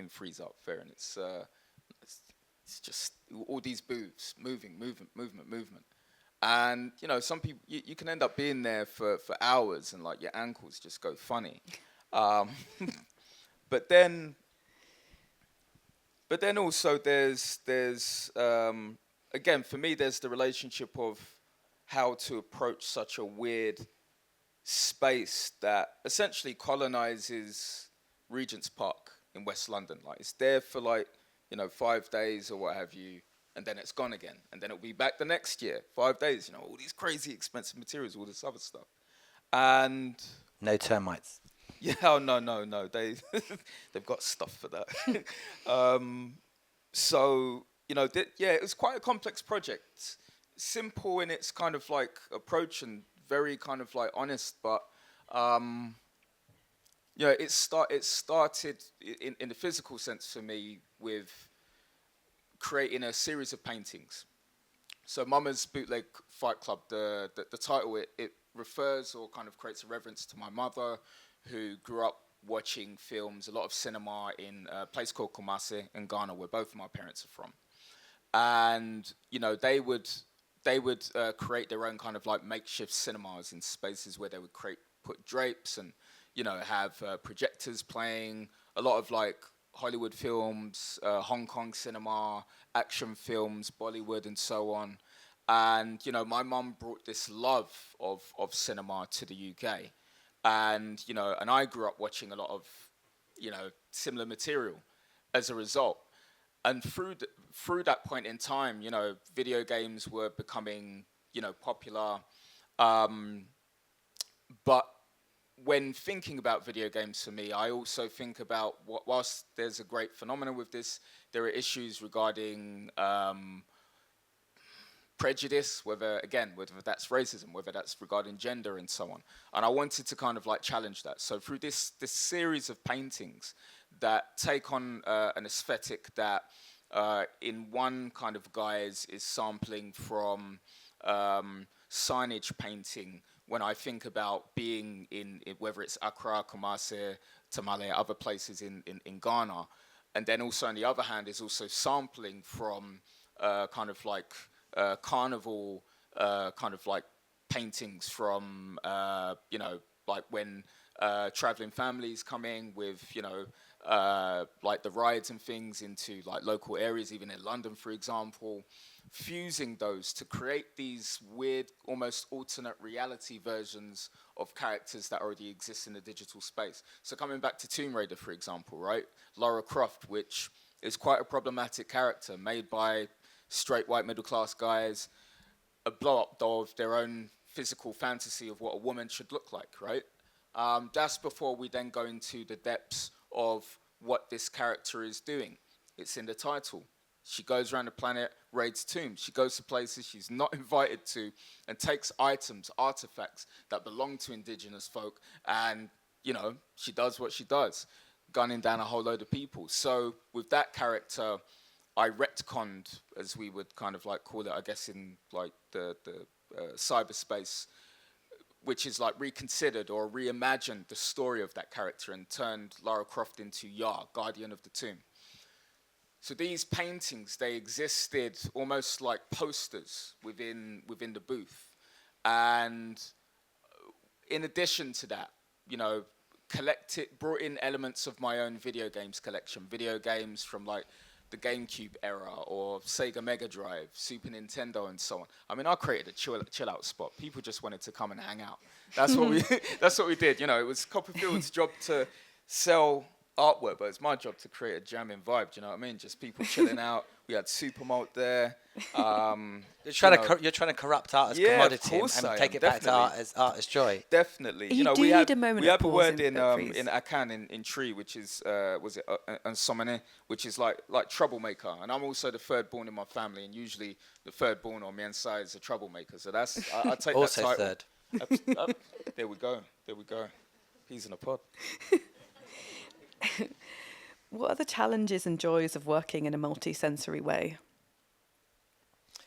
Freeze Art Fair, and it's just all these booths, movement. And some people you can end up being there for hours, and like your ankles just go funny. But then also there's again, for me, there's the relationship of how to approach such a weird space that essentially colonizes Regent's Park in West London. Like, it's there for 5 days or what have you, and then it's gone again, and then it'll be back the next year, 5 days. All these crazy expensive materials, all this other stuff, and no termites. Yeah, oh, no. They've got stuff for that. So it was quite a complex project. Simple in its kind of like approach and very kind of like honest, but it started in the physical sense for me with creating a series of paintings. So Mama's Bootleg Fight Club, the title, it refers or kind of creates a reference to my mother, who grew up watching films, a lot of cinema in a place called Kumasi in Ghana, where both of my parents are from. And they would create their own kind of like makeshift cinemas in spaces where they would put drapes and have projectors playing, a lot of like Hollywood films, Hong Kong cinema, action films, Bollywood, and so on. And my mum brought this love of cinema to the UK, and and I grew up watching a lot of similar material as a result. And through that point in time, video games were becoming popular. Um, but when thinking about video games for me, I also think about whilst there's a great phenomenon with this, there are issues regarding prejudice, whether that's racism, whether that's regarding gender and so on. And I wanted to kind of like challenge that. So through this series of paintings that take on an aesthetic that in one kind of guise is sampling from signage painting, when I think about being in whether it's Accra, Kumasi, Tamale, other places in Ghana. And then also on the other hand is also sampling from kind of like carnival kind of like paintings from like when traveling families come in with like the rides and things into like local areas, even in London, for example, fusing those to create these weird, almost alternate reality versions of characters that already exist in the digital space. So coming back to Tomb Raider, for example, right? Lara Croft, which is quite a problematic character made by straight white middle class guys, a blow up doll of their own physical fantasy of what a woman should look like, right? That's before we then go into the depths of what this character is doing. It's in the title. She goes around the planet, raids tombs. She goes to places she's not invited to and takes items, artifacts that belong to indigenous folk, and, she does what she does, gunning down a whole load of people. So with that character, I retconned, as we would kind of like call it, I guess, in like the cyberspace, which is like reconsidered or reimagined the story of that character and turned Lara Croft into Yah, Guardian of the Tomb. So these paintings, they existed almost like posters within the booth. And in addition to that, brought in elements of my own video games collection, video games from like the GameCube era or Sega Mega Drive, Super Nintendo, and so on. I mean, I created a chill out spot. People just wanted to come and hang out. That's what we did. It was Copperfield's job to sell artwork, but it's my job to create a jamming vibe. Do you know what I mean? Just people chilling out. We had Supermalt there. You're trying to corrupt art as commodity and take it back to art as joy. Definitely. We had a word in Akan in Tree, which is Somane, which is like troublemaker. And I'm also the third born in my family, and usually the third born on men's side is a troublemaker. So that's I take also that title. Third. There we go. Peas in a pod. What are the challenges and joys of working in a multi-sensory way?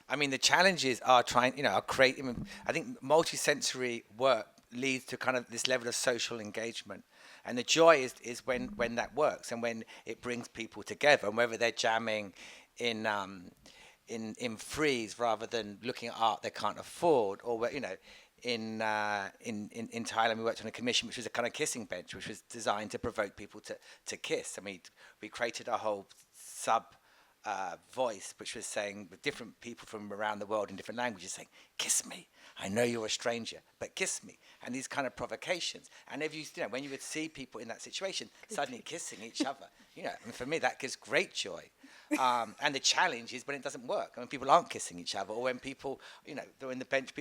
I mean, the challenges are creating. I think multi-sensory work leads to kind of this level of social engagement, and the joy is when that works and when it brings people together, and whether they're jamming in freeze rather than looking at art they can't afford, or in Thailand, we worked on a commission which was a kind of kissing bench, which was designed to provoke people to kiss. I mean, we created a whole voice which was saying, with different people from around the world in different languages saying, "Kiss me. I know you're a stranger, but kiss me." And these kind of provocations. And if when you would see people in that situation suddenly kissing each other, and for me that gives great joy. And the challenge is when it doesn't work, when people aren't kissing each other, or when people, they're in the bench.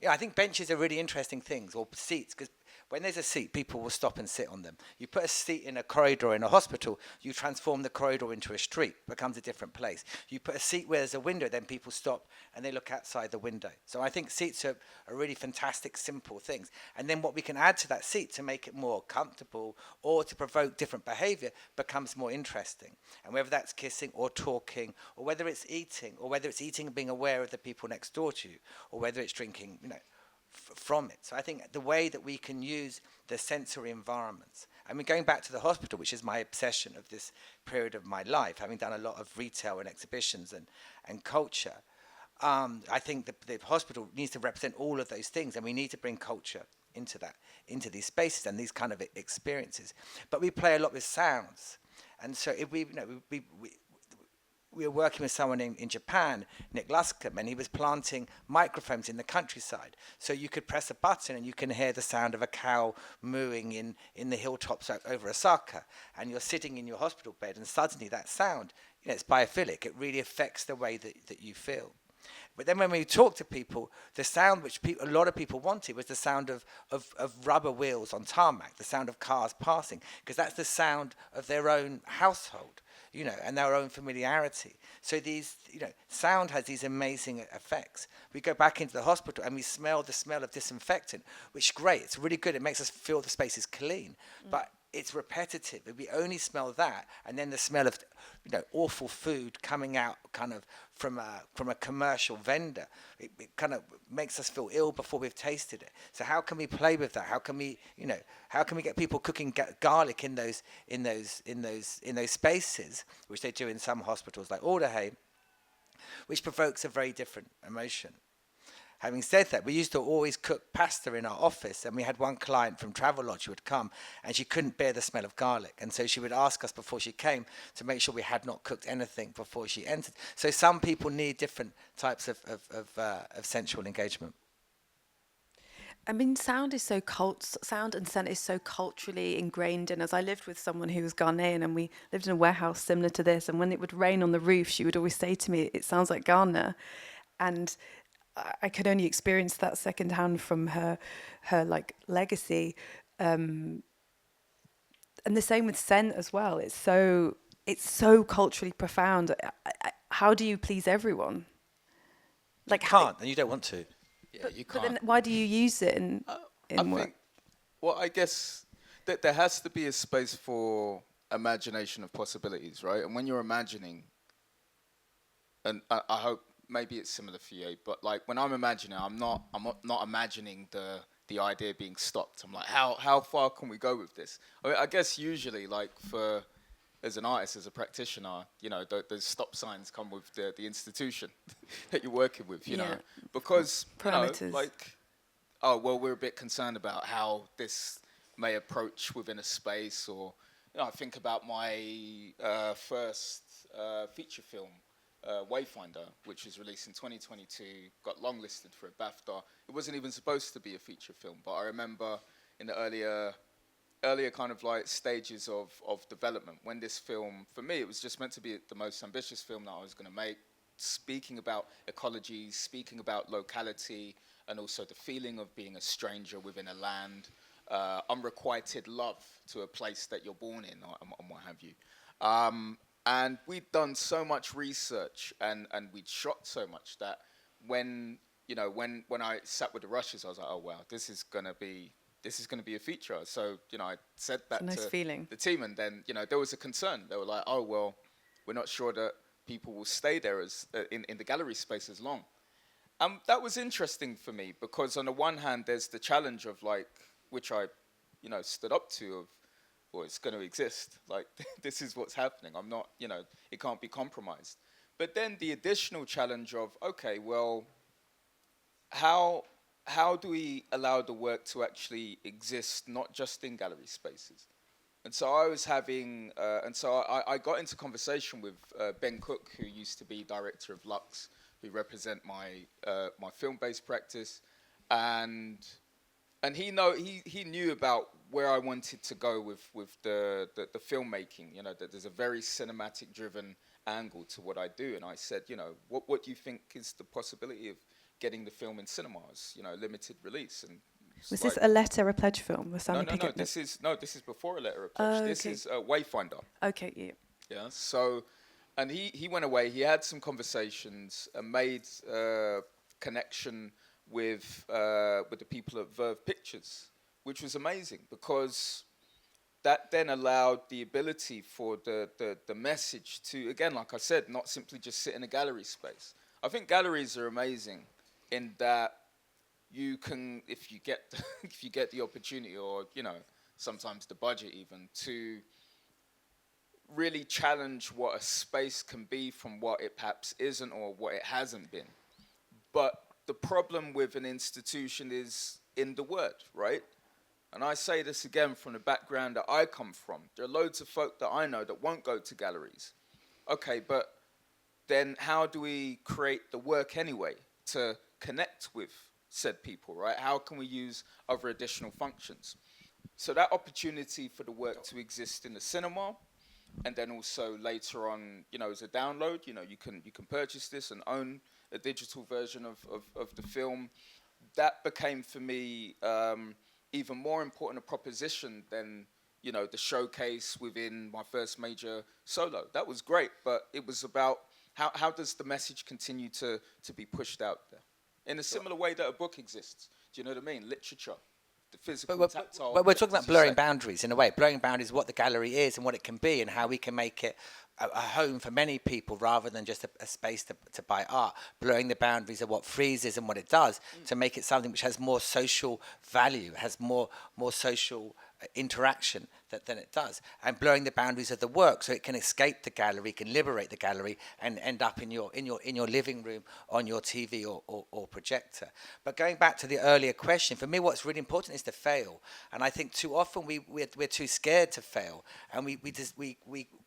I think benches are really interesting things, or seats, because when there's a seat, people will stop and sit on them. You put a seat in a corridor in a hospital, you transform the corridor into a street, becomes a different place. You put a seat where there's a window, then people stop and they look outside the window. So I think seats are really fantastic, simple things. And then what we can add to that seat to make it more comfortable or to provoke different behavior becomes more interesting. And whether that's kissing or talking, or whether it's eating, and being aware of the people next door to you, or whether it's drinking, from it. So I think the way that we can use the sensory environments, I mean, going back to the hospital, which is my obsession of this period of my life, having done a lot of retail and exhibitions and culture, I think the hospital needs to represent all of those things, and we need to bring culture into these spaces and these kind of experiences. But we play a lot with sounds. And so if we were working with someone in Japan, Nick Luscombe, and he was planting microphones in the countryside. So you could press a button and you can hear the sound of a cow mooing in the hilltops over Osaka. And you're sitting in your hospital bed and suddenly that sound, it's biophilic. It really affects the way that you feel. But then when we talked to people, the sound which a lot of people wanted was the sound of rubber wheels on tarmac, the sound of cars passing, because that's the sound of their own household, and their own familiarity. So sound has these amazing effects. We go back into the hospital and we smell the smell of disinfectant, which is great. It's really good. It makes us feel the space is clean. But it's repetitive. If we only smell that, and then the smell of, awful food coming out kind of from a commercial vendor, it kind of makes us feel ill before we've tasted it. So how can we play with that? How can we get people cooking garlic in those spaces, which they do in some hospitals like Alderhay, which provokes a very different emotion. Having said that, we used to always cook pasta in our office, and we had one client from Travelodge who would come, and she couldn't bear the smell of garlic, and so she would ask us before she came to make sure we had not cooked anything before she entered. So some people need different types of sensual engagement. I mean, sound and scent is so culturally ingrained in us. I lived with someone who was Ghanaian, and we lived in a warehouse similar to this, and when it would rain on the roof, she would always say to me, "It sounds like Ghana," and I could only experience that secondhand from her like legacy, and the same with scent as well. It's so culturally profound. How do you please everyone? Like you can't, and you don't want to. Yeah, you can't. But then why do you use it in work? I guess that there has to be a space for imagination of possibilities, right? And when you're imagining, and I hope maybe it's similar for you, but like when I'm imagining, I'm not imagining the idea being stopped. I'm like, how far can we go with this? I mean, I guess usually, like as an artist, as a practitioner, those stop signs come with the institution that you're working with, you know, because parameters. We're a bit concerned about how this may approach within a space, or I think about my first feature film, Wayfinder, which was released in 2022, got longlisted for a BAFTA. It wasn't even supposed to be a feature film, but I remember in the earlier kind of like stages of development, when this film, for me, it was just meant to be the most ambitious film that I was going to make, speaking about ecology, speaking about locality, and also the feeling of being a stranger within a land, unrequited love to a place that you're born in, and what have you. And we'd done so much research and we'd shot so much that when I sat with the Rushes, I was like, oh wow, this is gonna be a feature. So I said that to the team, and then there was a concern. They were like, oh well, we're not sure that people will stay there as in the gallery space as long. That was interesting for me, because on the one hand, there's the challenge of like, which I stood up to, of, well, it's going to exist. Like, this is what's happening. I'm not, it can't be compromised. But then the additional challenge of, okay, well, how do we allow the work to actually exist, not just in gallery spaces? And so I was having, I got into conversation with Ben Cook, who used to be director of Lux, who represent my film-based practice, and he knew about where I wanted to go with the filmmaking. That there's a very cinematic driven angle to what I do, and I said, what do you think is the possibility of getting the film in cinemas? Limited release. And was this a letter, a pledge film? No. This is before a letter, a pledge. This is Wayfinder. Okay, yeah. Yeah. So, and he went away. He had some conversations and made connection with the people at Verve Pictures, which was amazing, because that then allowed the ability for the message to, again, like I said, not simply just sit in a gallery space. I think galleries are amazing in that you can, if you get the opportunity, or sometimes the budget even, to really challenge what a space can be from what it perhaps isn't or what it hasn't been. But the problem with an institution is in the word, right? And I say this again from the background that I come from. There are loads of folk that I know that won't go to galleries. Okay, but then how do we create the work anyway to connect with said people, right? How can we use other additional functions? So that opportunity for the work to exist in the cinema, and then also later on, as a download, you can purchase this and own a digital version of the film. That became for me even more important a proposition than the showcase within my first major solo. That was great, but it was about how does the message continue to be pushed out there in a similar way that a book exists. Do you know what I mean? Literature, the physical, tactile. But we're talking about blurring boundaries in a way. Blurring boundaries, what the gallery is and what it can be, and how we can make it a home for many people rather than just a space to buy art. Blurring the boundaries of what Frieze is and what it does to make it something which has more social value, has more social interaction than it does, and blurring the boundaries of the work so it can escape the gallery, can liberate the gallery, and end up in your living room, on your TV or projector. But going back to the earlier question, for me, what's really important is to fail. And I think too often we're too scared to fail, and we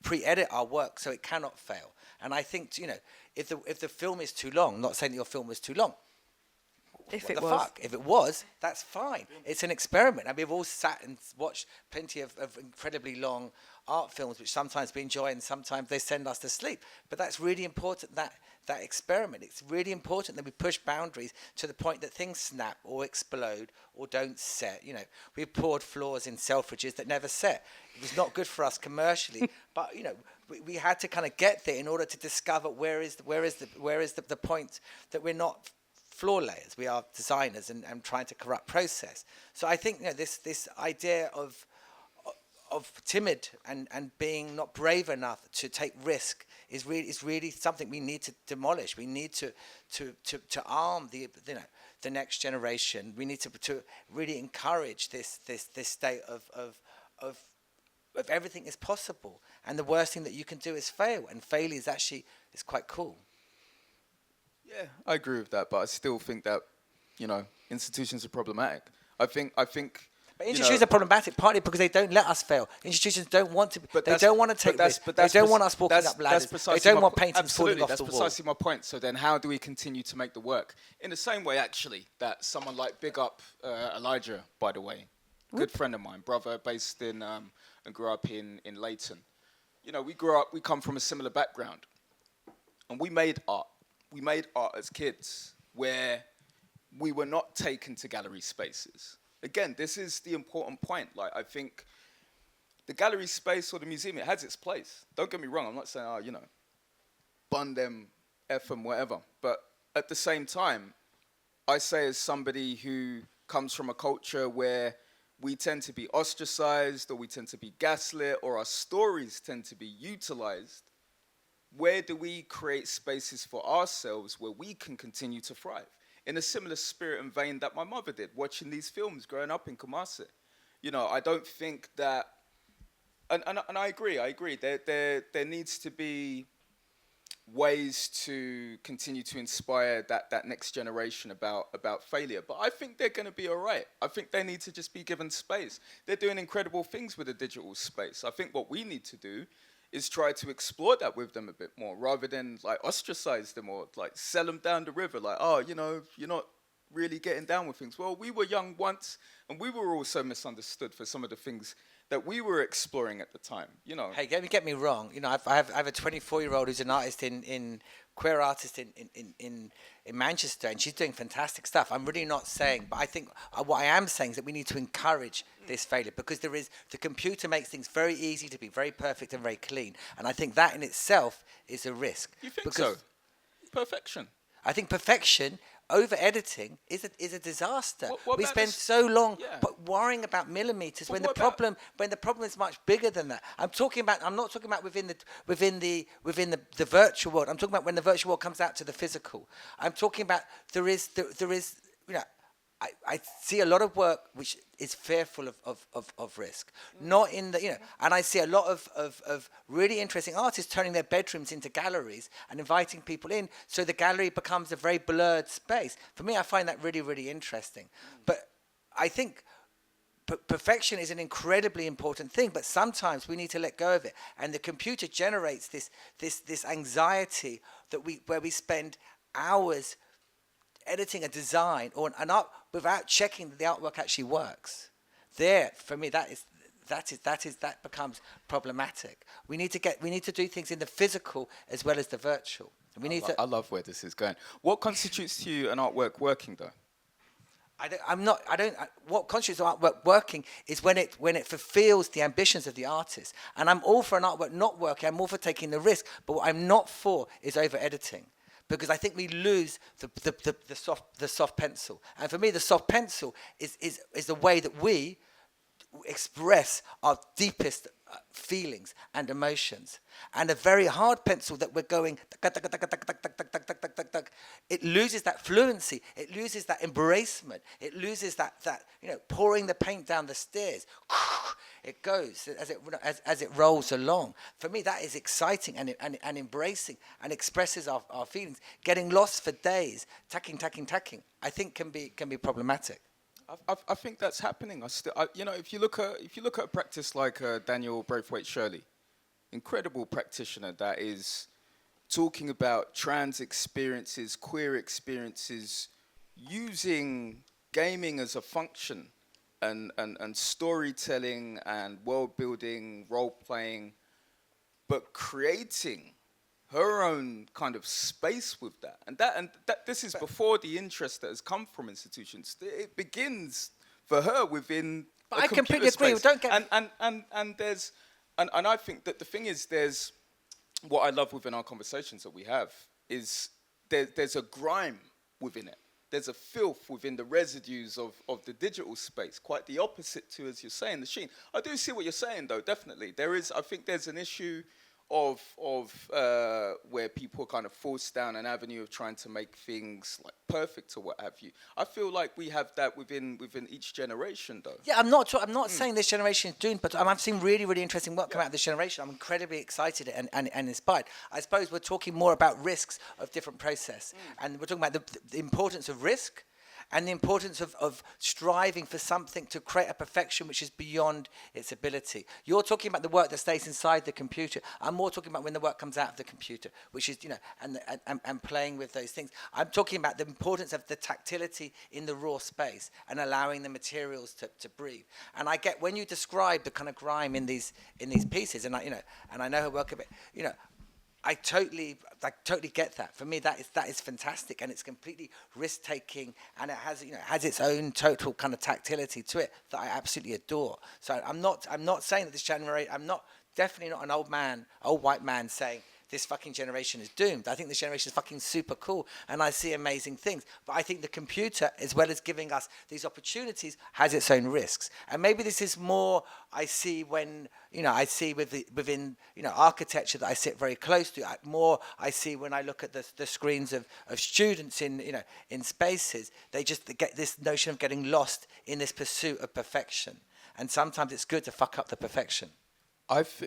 pre-edit our work so it cannot fail. And I think if the film is too long, I'm not saying that your film was too long. If it was, that's fine. It's an experiment. I mean, we've all sat and watched plenty of incredibly long art films, which sometimes we enjoy and sometimes they send us to sleep. But that's really important, that experiment. It's really important that we push boundaries to the point that things snap or explode or don't set. We poured floors in Selfridges that never set. It was not good for us commercially, but we had to kind of get there in order to discover where is the point that we're not floor layers. We are designers and trying to corrupt process. So I think this idea of timid and being not brave enough to take risk is really something we need to demolish. We need to arm the next generation. We need to really encourage this state of everything is possible, and the worst thing that you can do is fail, and failure is quite cool. Yeah, I agree with that, but I still think that, institutions are problematic. I think. But institutions are problematic partly because they don't let us fail. Institutions don't want to. They don't want to take risks. They don't want us walking up ladders. They don't want paintings falling off the wall. That's precisely my point. So then, how do we continue to make the work in the same way, actually, that someone like big up Elijah, by the way, good friend of mine, brother, based in and grew up in Leighton. We come from a similar background, and we made art. We made art as kids where we were not taken to gallery spaces. Again, this is the important point. Like, I think the gallery space or the museum, it has its place. Don't get me wrong. I'm not saying, bun them, F them, whatever. But at the same time, I say as somebody who comes from a culture where we tend to be ostracized or we tend to be gaslit or our stories tend to be utilized, where do we create spaces for ourselves where we can continue to thrive? In a similar spirit and vein that my mother did, watching these films growing up in Kumasi. I don't think that, and I agree, there needs to be ways to continue to inspire that next generation about failure. But I think they're going to be all right. I think they need to just be given space. They're doing incredible things with the digital space. I think what we need to do is try to explore that with them a bit more, rather than ostracize them or sell them down the river. You're not really getting down with things. Well, we were young once, and we were also misunderstood for some of the things that we were exploring at the time. Hey, get me wrong. I have a 24-year-old who's an artist queer artist in Manchester, and she's doing fantastic stuff. I'm really not saying, but I think what I am saying is that we need to encourage this failure, because the computer makes things very easy to be very perfect and very clean, and I think that in itself is a risk. You think so? Perfection. I think perfection over editing is a disaster. What we spend so long worrying about millimeters But when the problem is much bigger than that. I'm not talking about within the virtual world. I'm talking about when the virtual world comes out to the physical. I'm talking about there is I see a lot of work which is fearful of risk. Not in the, and I see a lot of really interesting artists turning their bedrooms into galleries and inviting people in, so the gallery becomes a very blurred space. For me, I find that really, really interesting. But I think perfection is an incredibly important thing, but sometimes we need to let go of it. And the computer generates this anxiety where we spend hours editing a design or an art without checking that the artwork actually works. There, for me, that becomes problematic. We need to do things in the physical as well as the virtual. I love where this is going. What constitutes to you an artwork working, though? What constitutes artwork working is when it fulfills the ambitions of the artist. And I'm all for an artwork not working. I'm all for taking the risk. But what I'm not for is over editing, because I think we lose the soft pencil. And for me, the soft pencil is the way that we express our deepest feelings and emotions. And a very hard pencil that we're going, it loses that fluency, it loses that embracement, it loses that pouring the paint down the stairs. It goes as it rolls along. For me, that is exciting and embracing and expresses our feelings. Getting lost for days, tacking, I think can be problematic. I think that's happening. If you look at a practice like Daniel Braithwaite Shirley, incredible practitioner that is talking about trans experiences, queer experiences, using gaming as a function, and storytelling and world building, role playing, but creating her own kind of space with that. And that this is before the interest that has come from institutions. It begins for her within I completely agree. Don't get and I think that the thing is, there's what I love within our conversations that we have is there's a grime within it. There's a filth within the residues of the digital space, quite the opposite to, as you're saying, the sheen. I do see what you're saying, though, definitely. I think there's an issue of where people kind of force down an avenue of trying to make things like perfect or what have you. I feel like we have that within each generation, though. Yeah, I'm not saying this generation is doomed, but I've seen really, really interesting work come out of this generation. I'm incredibly excited and inspired. I suppose we're talking more about risks of different process, and we're talking about the importance of risk and the importance of striving for something to create a perfection which is beyond its ability. You're talking about the work that stays inside the computer. I'm more talking about when the work comes out of the computer, which is, and playing with those things. I'm talking about the importance of the tactility in the raw space and allowing the materials to breathe. And I get, when you describe the kind of grime in these pieces, and I know her work a bit, I totally get that. For me, that is fantastic, and it's completely risk-taking, and it has its own total kind of tactility to it that I absolutely adore. So I'm not saying that this generation. I'm definitely not an old white man saying this fucking generation is doomed. I think this generation is fucking super cool, and I see amazing things. But I think the computer, as well as giving us these opportunities, has its own risks. And maybe this is more I see when, within architecture that I sit very close to. More I see when I look at the screens of students in spaces. They just get this notion of getting lost in this pursuit of perfection. And sometimes it's good to fuck up the perfection.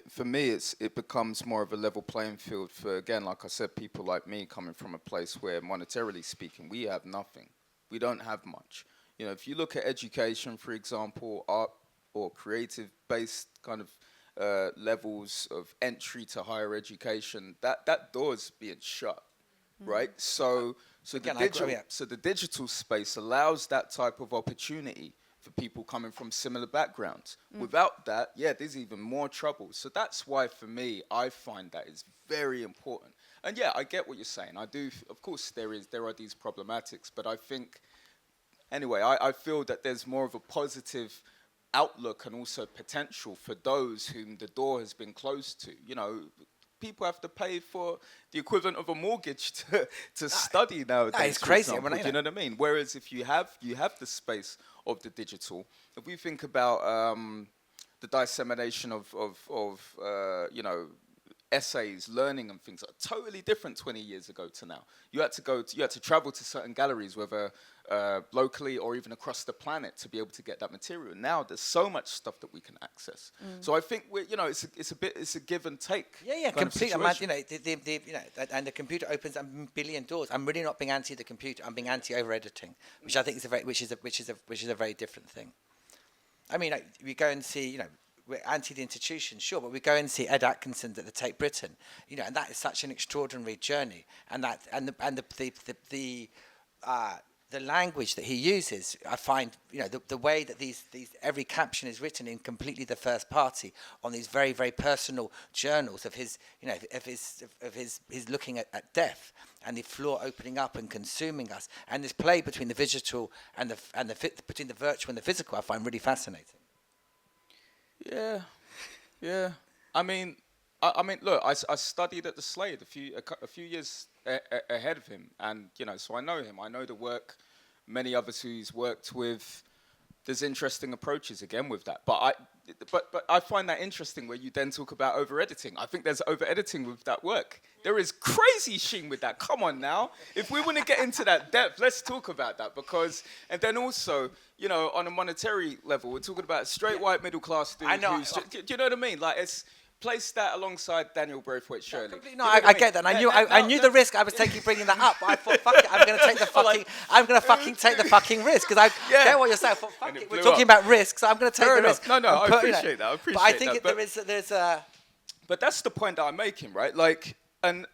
For me, it becomes more of a level playing field for, again, like I said, people like me coming from a place where, monetarily speaking, we have nothing. We don't have much. If you look at education, for example, art or creative-based kind of levels of entry to higher education, that door's being shut, right? So the digital space allows that type of opportunity for people coming from similar backgrounds. Without that, there's even more trouble. So that's why, for me, I find that is very important. And I get what you're saying. I do, of course, there are these problematics, but I think, anyway, I feel that there's more of a positive outlook and also potential for those whom the door has been closed to. People have to pay for the equivalent of a mortgage to study nowadays. It's crazy. Do you know what I mean? Whereas if you have the space of the digital, if we think about the dissemination of essays, learning and things are totally different 20 years ago to now. You had to travel to certain galleries, whether locally or even across the planet, to be able to get that material. Now there's so much stuff that we can access. So I think it's a give and take. Yeah, completely. And the computer opens a billion doors. I'm really not being anti the computer. I'm being anti over editing, which I think is a very different thing. I mean, we go and see, we're anti the institution, sure, but we go and see Ed Atkinson at the Tate Britain, and that is such an extraordinary journey, and the language that he uses, I find, the way that these every caption is written in completely the first party on these very, very personal journals of his, of his looking at death and the floor opening up and consuming us, and this play between the digital and between the virtual and the physical, I find really fascinating. Yeah. I mean, look, I studied at the Slade a few years ahead of him, and so I know him. I know the work. Many others who he's worked with. There's interesting approaches again with that, but I find that interesting where you then talk about over editing. I think there's over editing with that work. There is crazy sheen with that. Come on now, if we want to get into that depth, let's talk about that, because and then also on a monetary level, we're talking about a straight white middle class dude. I know. Do you know what I mean? Like it's. Place that alongside Daniel Braithwaite Shirley. No, I get that. I knew the risk I was taking bringing that up. But I thought, fuck it, I'm going to take the fucking. I'm going to fucking take the fucking risk because I get what you're saying. I thought, fuck it, we're talking about risk, so I'm going to take the risk. No, I appreciate that. But I think there's a. But that's the point that I'm making, right? Like, and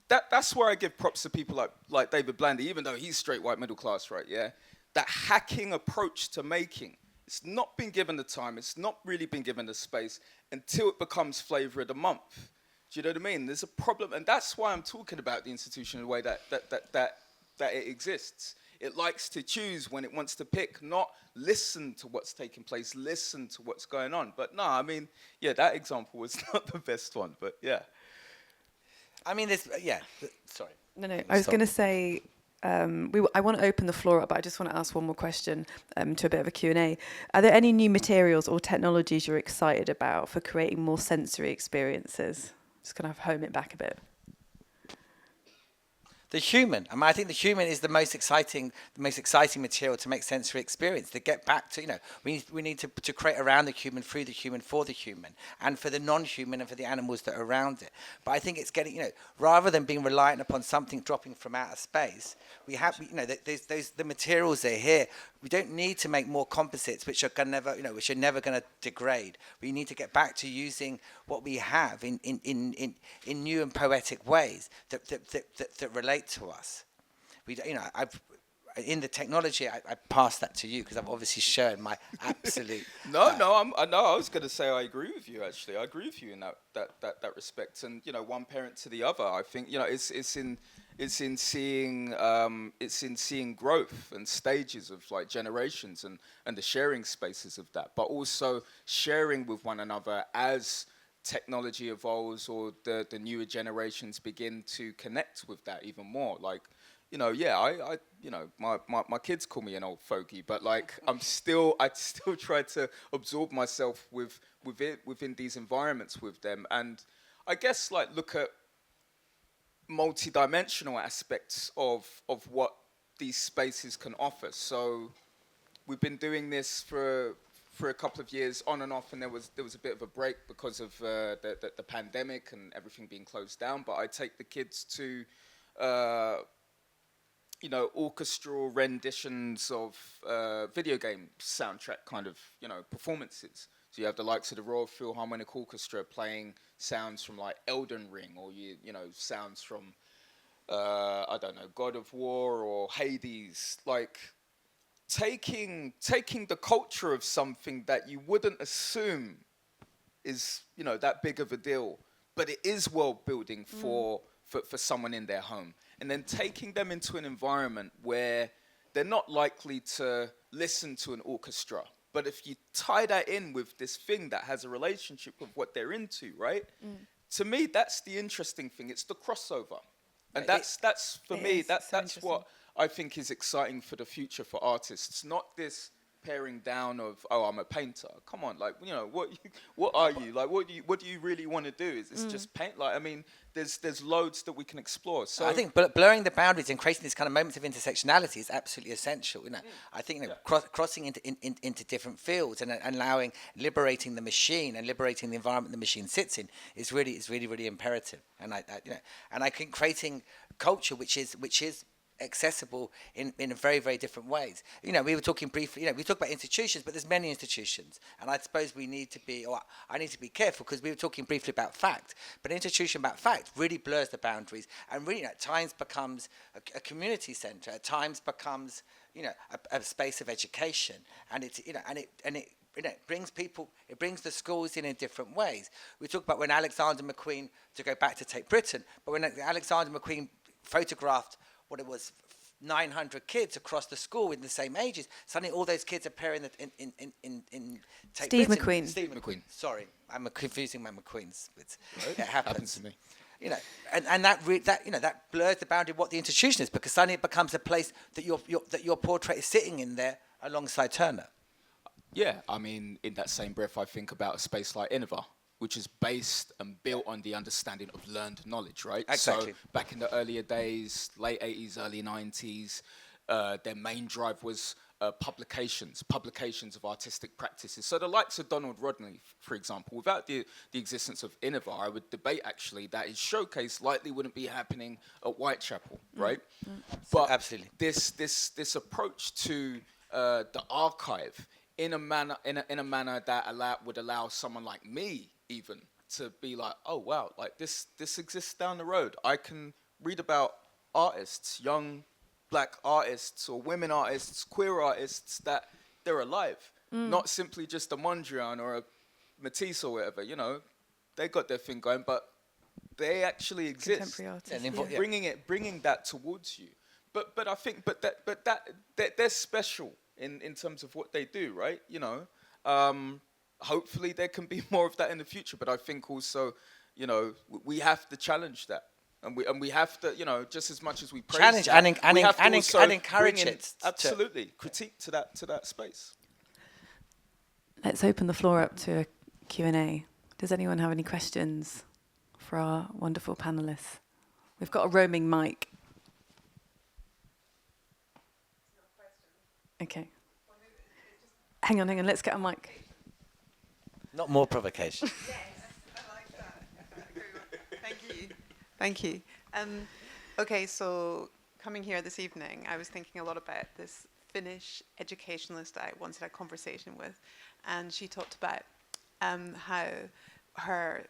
that's where I give props to people like David Blandy, even though he's straight white middle class, right? Yeah, that hacking approach to making. It's not been given the time. It's not really been given the space until it becomes flavour of the month. Do you know what I mean? There's a problem, and that's why I'm talking about the institution in the way that it exists. It likes to choose when it wants to pick, not listen to what's taking place, listen to what's going on. But no, I mean, that example was not the best one, but yeah. I mean, sorry. No. I was going to say. I want to open the floor up, but I just want to ask one more question to a bit of a Q&A. Are there any new materials or technologies you're excited about for creating more sensory experiences? Just kind of home it back a bit. The human. I think the human is the most exciting material to make sensory experience. To get back to, we need to create around the human, through the human, for the human, and for the non-human and for the animals that are around it. But I think it's getting, rather than being reliant upon something dropping from outer space, we have, the materials are here. We don't need to make more composites, which are never going to degrade. We need to get back to using what we have in new and poetic ways that relate to us. In the technology, I pass that to you because I've obviously shown my absolute. I was going to say I agree with you. Actually, I agree with you in that respect. And one parent to the other. I think it's in seeing growth and stages of like generations and the sharing spaces of that, but also sharing with one another as technology evolves or the newer generations begin to connect with that even more. Like, my kids call me an old fogey, but like I still try to absorb myself within these environments with them, and I guess like look at multi-dimensional aspects of what these spaces can offer. So we've been doing this for a couple of years on and off, and there was a bit of a break because of the pandemic and everything being closed down. But I take the kids to orchestral renditions of video game soundtrack kind of performances. So you have the likes of the Royal Philharmonic Orchestra playing sounds from like Elden Ring, or sounds from I don't know, God of War or Hades. Like taking the culture of something that you wouldn't assume is that big of a deal, but it is world building for someone in their home, and then taking them into an environment where they're not likely to listen to an orchestra. But if you tie that in with this thing that has a relationship with what they're into, right? To me, that's the interesting thing. It's the crossover. And that's for me, that's what I think is exciting for the future for artists. Not this paring down of, I'm a painter. Come on, like, what are you? Like, what do you really want to do? Is this just paint? Like, I mean, there's loads that we can explore. So I think blurring the boundaries and creating these kind of moments of intersectionality is absolutely essential. I think crossing into different fields and allowing, liberating the machine and liberating the environment the machine sits in is really imperative. And I think creating culture which is accessible in very, very different ways. We were talking briefly, we talk about institutions, but there's many institutions. And I suppose we need to be, or I need to be careful, because we were talking briefly about fact, but an institution about fact really blurs the boundaries and really at times becomes a community centre, at times becomes, a space of education. And it brings people, it brings the schools in different ways. We talk about when Alexander McQueen, to go back to take Britain, but when Alexander McQueen photographed what it was, 900 kids across the school in the same ages. Suddenly, all those kids appear in Take Steve Britain. McQueen. Steve McQueen. Sorry, I'm confusing my McQueens. Right. It happens to me. And that blurs the boundary of what the institution is, because suddenly it becomes a place that your portrait is sitting in there alongside Turner. Yeah, I mean, in that same breath, I think about a space like Innova, which is based and built on the understanding of learned knowledge, right? Exactly. So back in the earlier days, late 80s, early 90s, their main drive was publications of artistic practices. So the likes of Donald Rodney, for example, without the existence of Innova, I would debate actually that his showcase likely wouldn't be happening at Whitechapel, right? But Absolutely. This approach to the archive in a manner that would allow someone like me even to be like, oh wow, like this exists down the road. I can read about artists, young black artists or women artists, queer artists, that they're alive, not simply just a Mondrian or a Matisse or whatever. They got their thing going, but they actually exist. Contemporary artists. Yeah. Bringing that towards you. But I think that they're special in terms of what they do, right? Hopefully there can be more of that in the future, but I think also, we have to challenge that, and we have to, just as much as we praise Challenge that, and we have to also encourage bring in it. Absolutely, critique to that space. Let's open the floor up to a Q&A. Does anyone have any questions for our wonderful panelists? We've got a roaming mic. Okay. Hang on. Let's get a mic. Not more provocation. Yes, I like that. Thank you. Okay, so coming here this evening, I was thinking a lot about this Finnish educationalist I once had a conversation with, and she talked about how her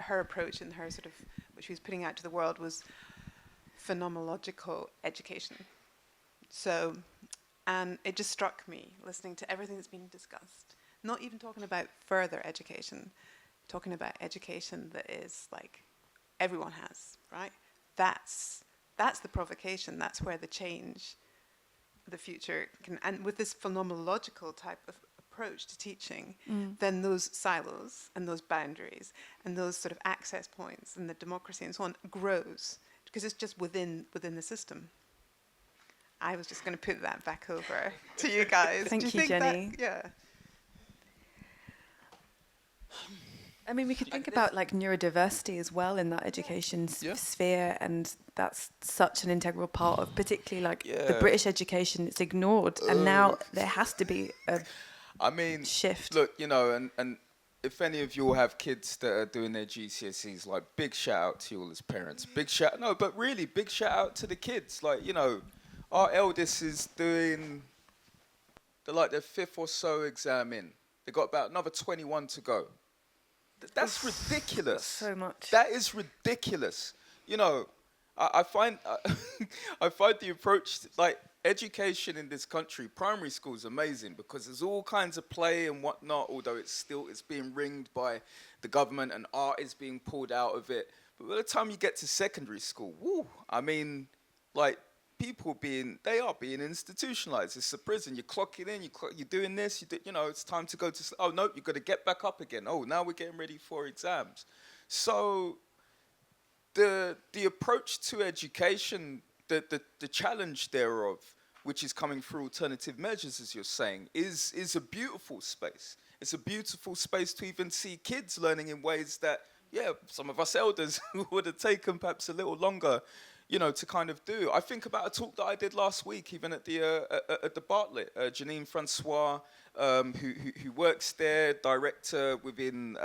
approach and her sort of what she was putting out to the world was phenomenological education. So, and it just struck me listening to everything that's been discussed. Not even talking about further education, talking about education that is like everyone has, right? That's the provocation. That's where the change, the future can. And with this phenomenological type of approach to teaching, then those silos and those boundaries and those sort of access points and the democracy and so on grows, because it's just within the system. I was just going to put that back over to you guys. Thank Do you you, think Jenny. That, yeah. I mean, we could think about like neurodiversity as well in that education sphere, and that's such an integral part of particularly like the British education. It's ignored, and now there has to be a shift. Look, and if any of you have kids that are doing their GCSEs, like big shout out to you all as parents. Big shout out to the kids. Like, our eldest is doing their fifth or so exam in. They got about another 21 to go. That's ridiculous. So much. That is ridiculous. I find the approach, like education in this country, primary school is amazing because there's all kinds of play and whatnot, although it's being ringed by the government and art is being pulled out of it. But by the time you get to secondary school, people they are being institutionalized. It's a prison. You're clocking in. You're doing this. It's time to go to. Oh no, you've got to get back up again. Oh, now we're getting ready for exams. So, the approach to education, the challenge thereof, which is coming through alternative measures, as you're saying, is a beautiful space. It's a beautiful space to even see kids learning in ways that, some of us elders would have taken perhaps a little longer. To kind of do. I think about a talk that I did last week, even at the Bartlett. Janine Francois, who works there, director within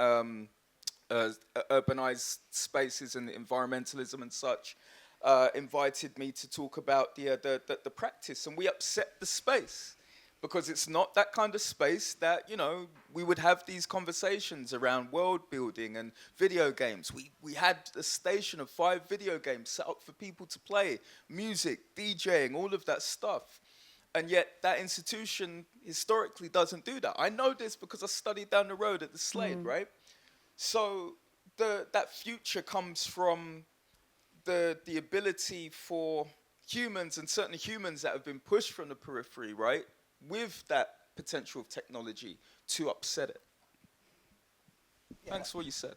urbanized spaces and environmentalism and such. invited me to talk about the practice, and we upset the space because it's not that kind of space that, you know, we would have these conversations around world building and video games. We had a station of 5 video games set up for people to play, music, DJing, all of that stuff. And yet that institution historically doesn't do that. I know this because I studied down the road at the Slade, right? So that future comes from the ability for humans, and certainly humans that have been pushed from the periphery, right, with that potential of technology to upset it. Yeah. Thanks for what you said.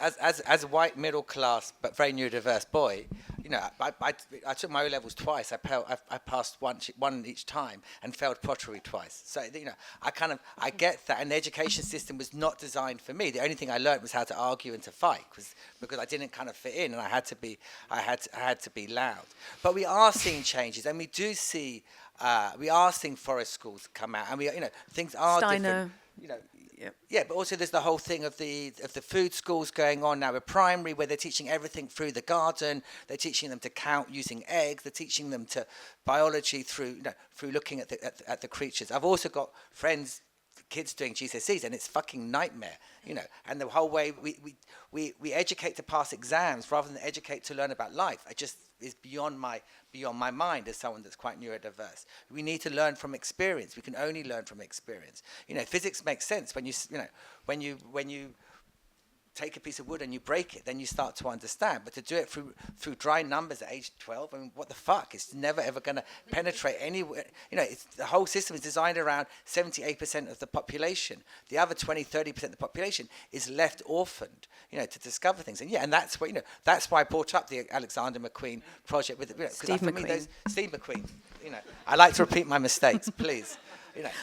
As a white middle class but very neurodiverse boy, you know, I took my O levels twice. I passed one each time and failed pottery twice. So, you know, I get that. And the education system was not designed for me. The only thing I learned was how to argue and to fight, because I didn't kind of fit in, and I had to be loud. But we are seeing changes, and we do see we are seeing forest schools come out, and things are different. You know. Yeah, but also there's the whole thing of the food schools going on now at primary, where they're teaching everything through the garden. They're teaching them to count using eggs. They're teaching them to biology through looking at the creatures. I've also got friends, kids doing GCSEs, and it's fucking nightmare, you know. And the whole way we educate to pass exams rather than educate to learn about life, it just is beyond my mind as someone that's quite neurodiverse. We need to learn from experience. We can only learn from experience. You know, physics makes sense when you take a piece of wood and you break it, then you start to understand. But to do it through dry numbers at age 12, I mean, what the fuck? It's never ever going to penetrate anywhere. You know, the whole system is designed around 78% of the population. The other 20-30% of the population is left orphaned, you know, to discover things. And that's what, that's why I brought up the Alexander McQueen project with, Steve McQueen. Steve McQueen. I like to repeat my mistakes, please.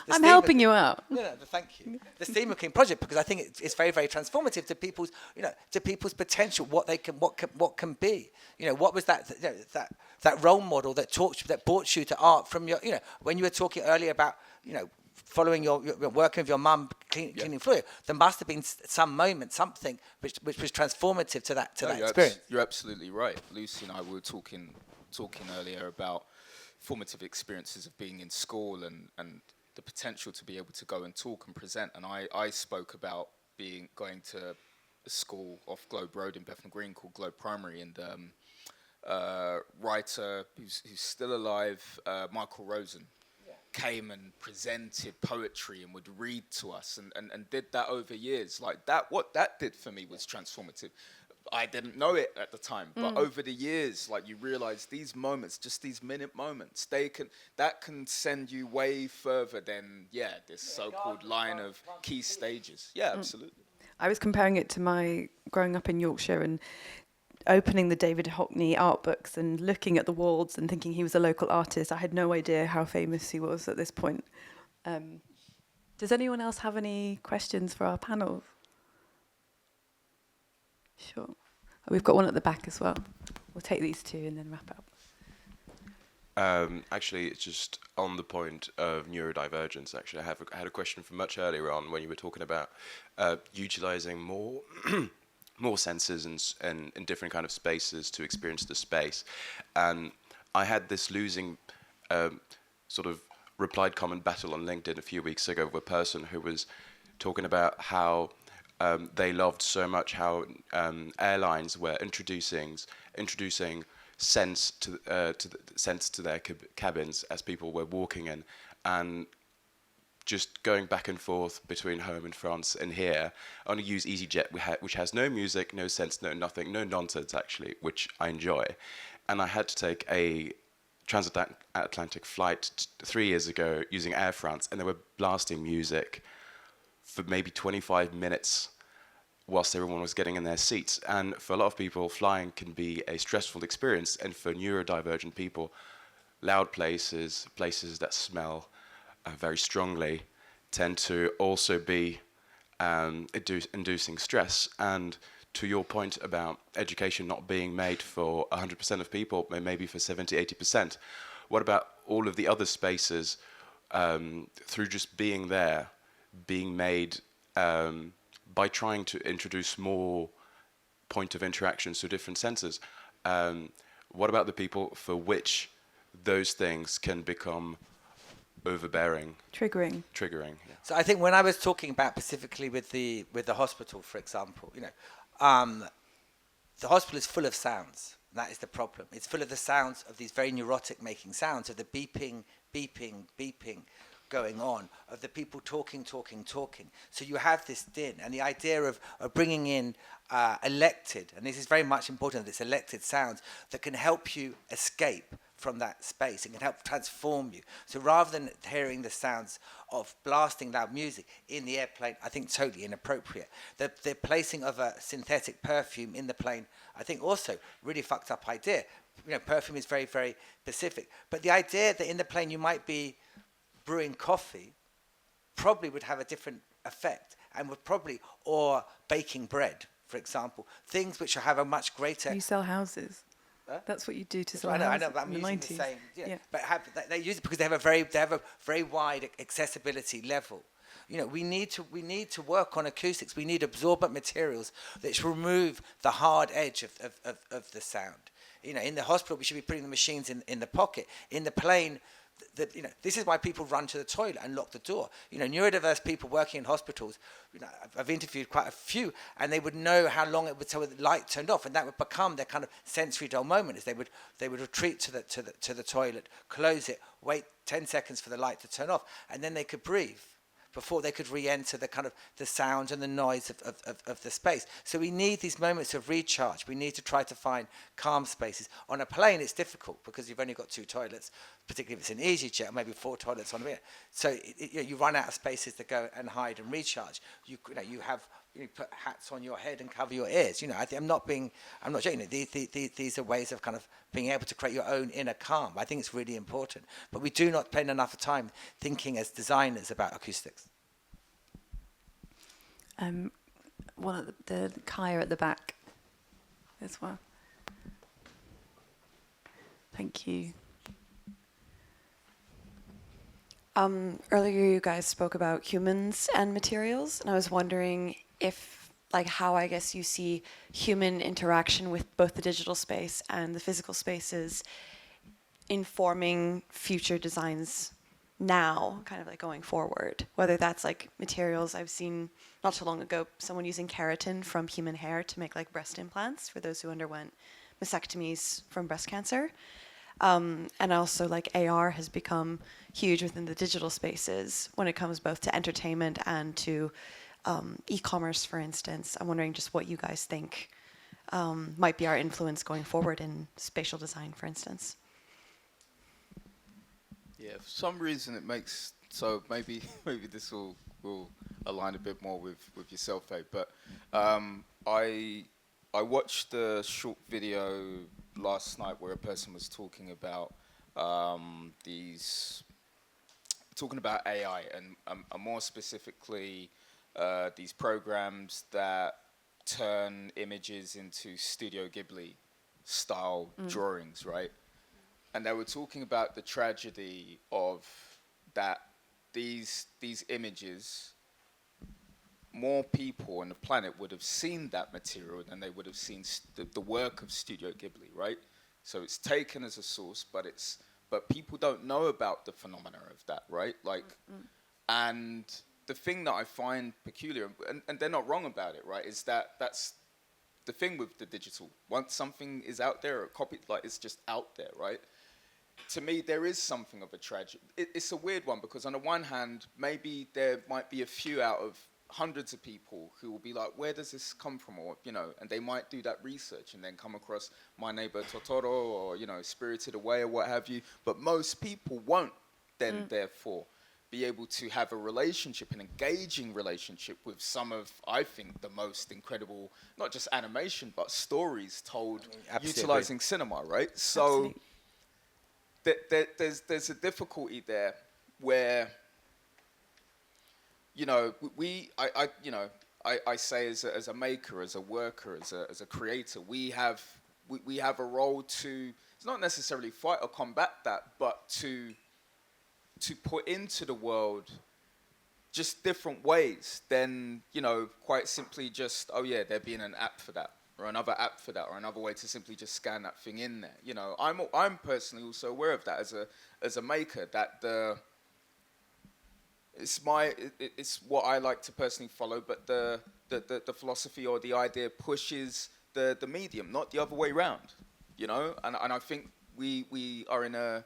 I'm helping you out. Thank you. The Steve McQueen project, because I think it's very, very transformative to people's potential, what can be. What was that role model that brought you to art from your, when you were talking earlier about, following your working with your mum cleaning floor, there must have been some moment, something which was transformative to that experience. You're absolutely right. Lucy and I were talking earlier about formative experiences of being in school and the potential to be able to go and talk and present. And I spoke about going to a school off Globe Road in Bethnal Green called Globe Primary, and writer who's still alive, Michael Rosen, came and presented poetry and would read to us and did that over years. Like that, what that did for me was transformative. I didn't know it at the time, but over the years, like, you realize these moments, just these minute moments, that can send you way further than this so-called line of key stages. Yeah, absolutely. I was comparing it to my growing up in Yorkshire and opening the David Hockney art books and looking at the walls and thinking he was a local artist. I had no idea how famous he was at this point. Does anyone else have any questions for our panel? Sure. We've got one at the back as well. We'll take these two and then wrap up. Actually, it's just on the point of neurodivergence. Actually, I had a question from much earlier on when you were talking about utilizing more more senses and in different kind of spaces to experience the space. And I had this losing sort of replied comment battle on LinkedIn a few weeks ago with a person who was talking about how they loved so much how airlines were introducing sense to their cabins as people were walking in, and just going back and forth between home and France and here. I only use EasyJet, which has no music, no sense, no nothing, no nonsense actually, which I enjoy. And I had to take a transatlantic flight 3 years ago using Air France, and they were blasting music for maybe 25 minutes whilst everyone was getting in their seats. And for a lot of people, flying can be a stressful experience. And for neurodivergent people, loud places that smell very strongly, tend to also be inducing stress. And to your point about education not being made for 100% of people, maybe for 70, 80%, what about all of the other spaces through just being there, being made by trying to introduce more point of interactions to different senses? what about the people for which those things can become overbearing, Triggering. Yeah. So I think when I was talking about specifically with the hospital, for example, the hospital is full of sounds. And that is the problem. It's full of the sounds of these very neurotic making sounds of the beeping, beeping, beeping going on, of the people talking. So you have this din, and the idea of bringing in elected, and this is very much important, that it's elected sounds that can help you escape from that space. It can help transform you. So rather than hearing the sounds of blasting loud music in the airplane, I think totally inappropriate. The placing of a synthetic perfume in the plane, I think also really fucked up idea. Perfume is very, very specific. But the idea that in the plane you might be brewing coffee probably would have a different effect, and would probably, or baking bread, for example, things which have a much greater... You sell houses. Huh? That's what you do to sell I know, houses but I'm in the using the 90s. same. Yeah. But they use it because they have a very wide accessibility level. We need to work on acoustics. We need absorbent materials that remove the hard edge of the sound. In the hospital, we should be putting the machines in the pocket. In the plane, this is why people run to the toilet and lock the door. Neurodiverse people working in hospitals, I've interviewed quite a few, and they would know how long it would till the light turned off, and that would become their kind of sensory dull moment, as they would retreat to the toilet, close it, wait 10 seconds for the light to turn off, and then they could breathe before they could re-enter the kind of the sound and the noise of the space. So we need these moments of recharge. We need to try to find calm spaces. On a plane, it's difficult because you've only got 2 toilets, particularly if it's an EasyJet, maybe 4 toilets on the air. So you run out of spaces to go and hide and recharge. You put hats on your head and cover your ears. I'm not joking. These are ways of kind of being able to create your own inner calm. I think it's really important. But we do not spend enough time thinking as designers about acoustics. One of the Kaya at the back as well. Thank you. Earlier you guys spoke about humans and materials, and I was wondering if, how I guess you see human interaction with both the digital space and the physical spaces informing future designs now, kind of going forward, whether that's materials. I've seen not too long ago someone using keratin from human hair to make breast implants for those who underwent mastectomies from breast cancer. And also AR has become huge within the digital spaces when it comes both to entertainment and to e-commerce, for instance. I'm wondering just what you guys think might be our influence going forward in spatial design, for instance. Yeah, for some reason it makes, so maybe this will align a bit more with yourself, Faye, but I watched a short video last night where a person was talking about talking about AI and more specifically these programs that turn images into Studio Ghibli style drawings, right? And they were talking about the tragedy of that these images, more people on the planet would have seen that material than they would have seen the work of Studio Ghibli, right? So it's taken as a source, but people don't know about the phenomena of that, right? And the thing that I find peculiar, and they're not wrong about it, right, is that's the thing with the digital. Once something is out there or copied, it's just out there, right? To me, there is something of a tragedy. It's a weird one because on the one hand, maybe there might be a few out of hundreds of people who will be like, where does this come from? Or, and they might do that research and then come across My Neighbor Totoro or, Spirited Away or what have you. But most people won't then, therefore, be able to have a relationship, an engaging relationship with some of, I think, the most incredible, not just animation, but stories told utilizing cinema, right? So there's a difficulty there where, I say as a maker, as a worker, as a creator, we have a role to, it's not necessarily fight or combat that, but to put into the world just different ways than, quite simply just, oh yeah, there being an app for that, or another app for that, or another way to simply just scan that thing in there. You know, I'm personally also aware of that as a maker, that it's what I like to personally follow, but the philosophy or the idea pushes the medium, not the other way around. You know, and I think we are in a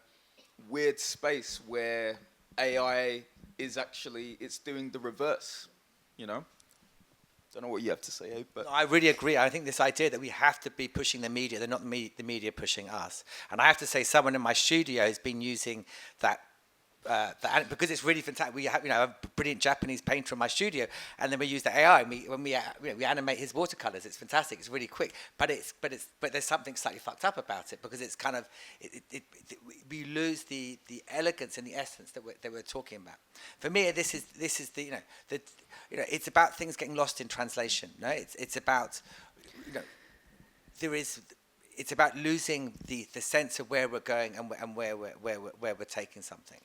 weird space where AI is actually, it's doing the reverse, you know? Don't know what you have to say, Abe, but... No, I really agree. I think this idea that we have to be pushing the media, they're not the media pushing us. And I have to say, someone in my studio has been using that because it's really fantastic. We have, a brilliant Japanese painter in my studio, and then we use the AI. And we animate his watercolors. It's fantastic. It's really quick, but there's something slightly fucked up about it, because it's kind of we lose the elegance and the essence that we're talking about. For me, this is the it's about things getting lost in translation. No, it's about it's about losing the sense of where we're going and where we're taking something.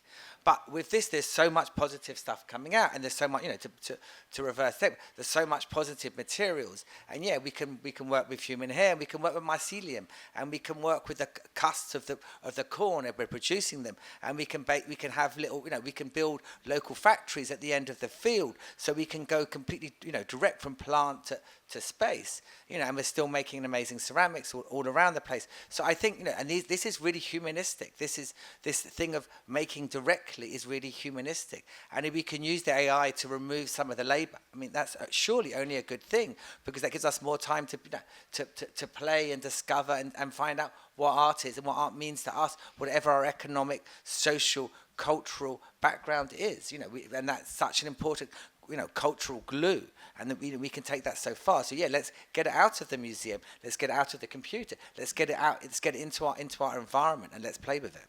But with this, there's so much positive stuff coming out, and there's so much, to reverse that, there's so much positive materials. And yeah, we can work with human hair, and we can work with mycelium, and we can work with the cusps of the corn as we're producing them, and we can have little, we can build local factories at the end of the field, so we can go completely, direct from plant to space, and we're still making amazing ceramics all around the place. So I think, and this is really humanistic. This thing of making directly is really humanistic. And if we can use the AI to remove some of the labor, I mean, that's surely only a good thing, because that gives us more time to play and discover and find out what art is and what art means to us, whatever our economic, social, cultural background is, and that's such an important, cultural glue, and that we can take that so far. So yeah, let's get it out of the museum, let's get it out of the computer, let's get it out, let's get it into our environment, and let's play with it.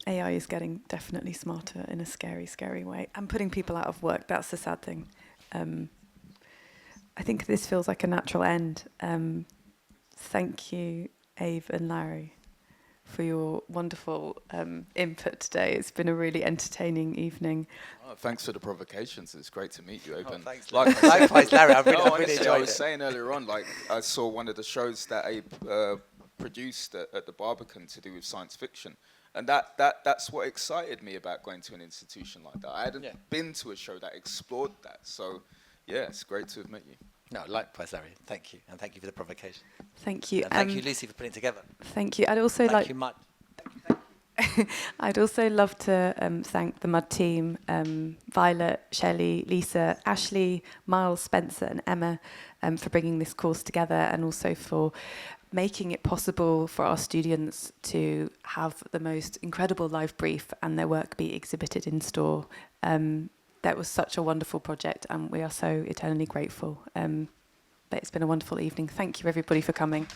AI is getting definitely smarter in a scary, scary way, and putting people out of work. That's the sad thing. I think this feels like a natural end. Thank you, Abe and Larry, for your wonderful input today. It's been a really entertaining evening. Oh, thanks for the provocations. It's great to meet you, Abe. Oh, thanks, likewise, Larry. I've really enjoyed it. I was saying earlier on, I saw one of the shows that Abe produced at the Barbican to do with science fiction. And that's what excited me about going to an institution like that. I hadn't been to a show that explored that. So, yeah, it's great to have met you. No, likewise, Larry. Thank you. And thank you for the provocation. Thank you. And thank you, Lucy, for putting it together. Thank you. I'd also thank you much. I'd also love to thank the MUD team, Violet, Shelley, Lisa, Ashley, Miles, Spencer and Emma for bringing this course together, and also for making it possible for our students to have the most incredible live brief and their work be exhibited in store. That was such a wonderful project, and we are so eternally grateful. But it's been a wonderful evening. Thank you, everybody, for coming.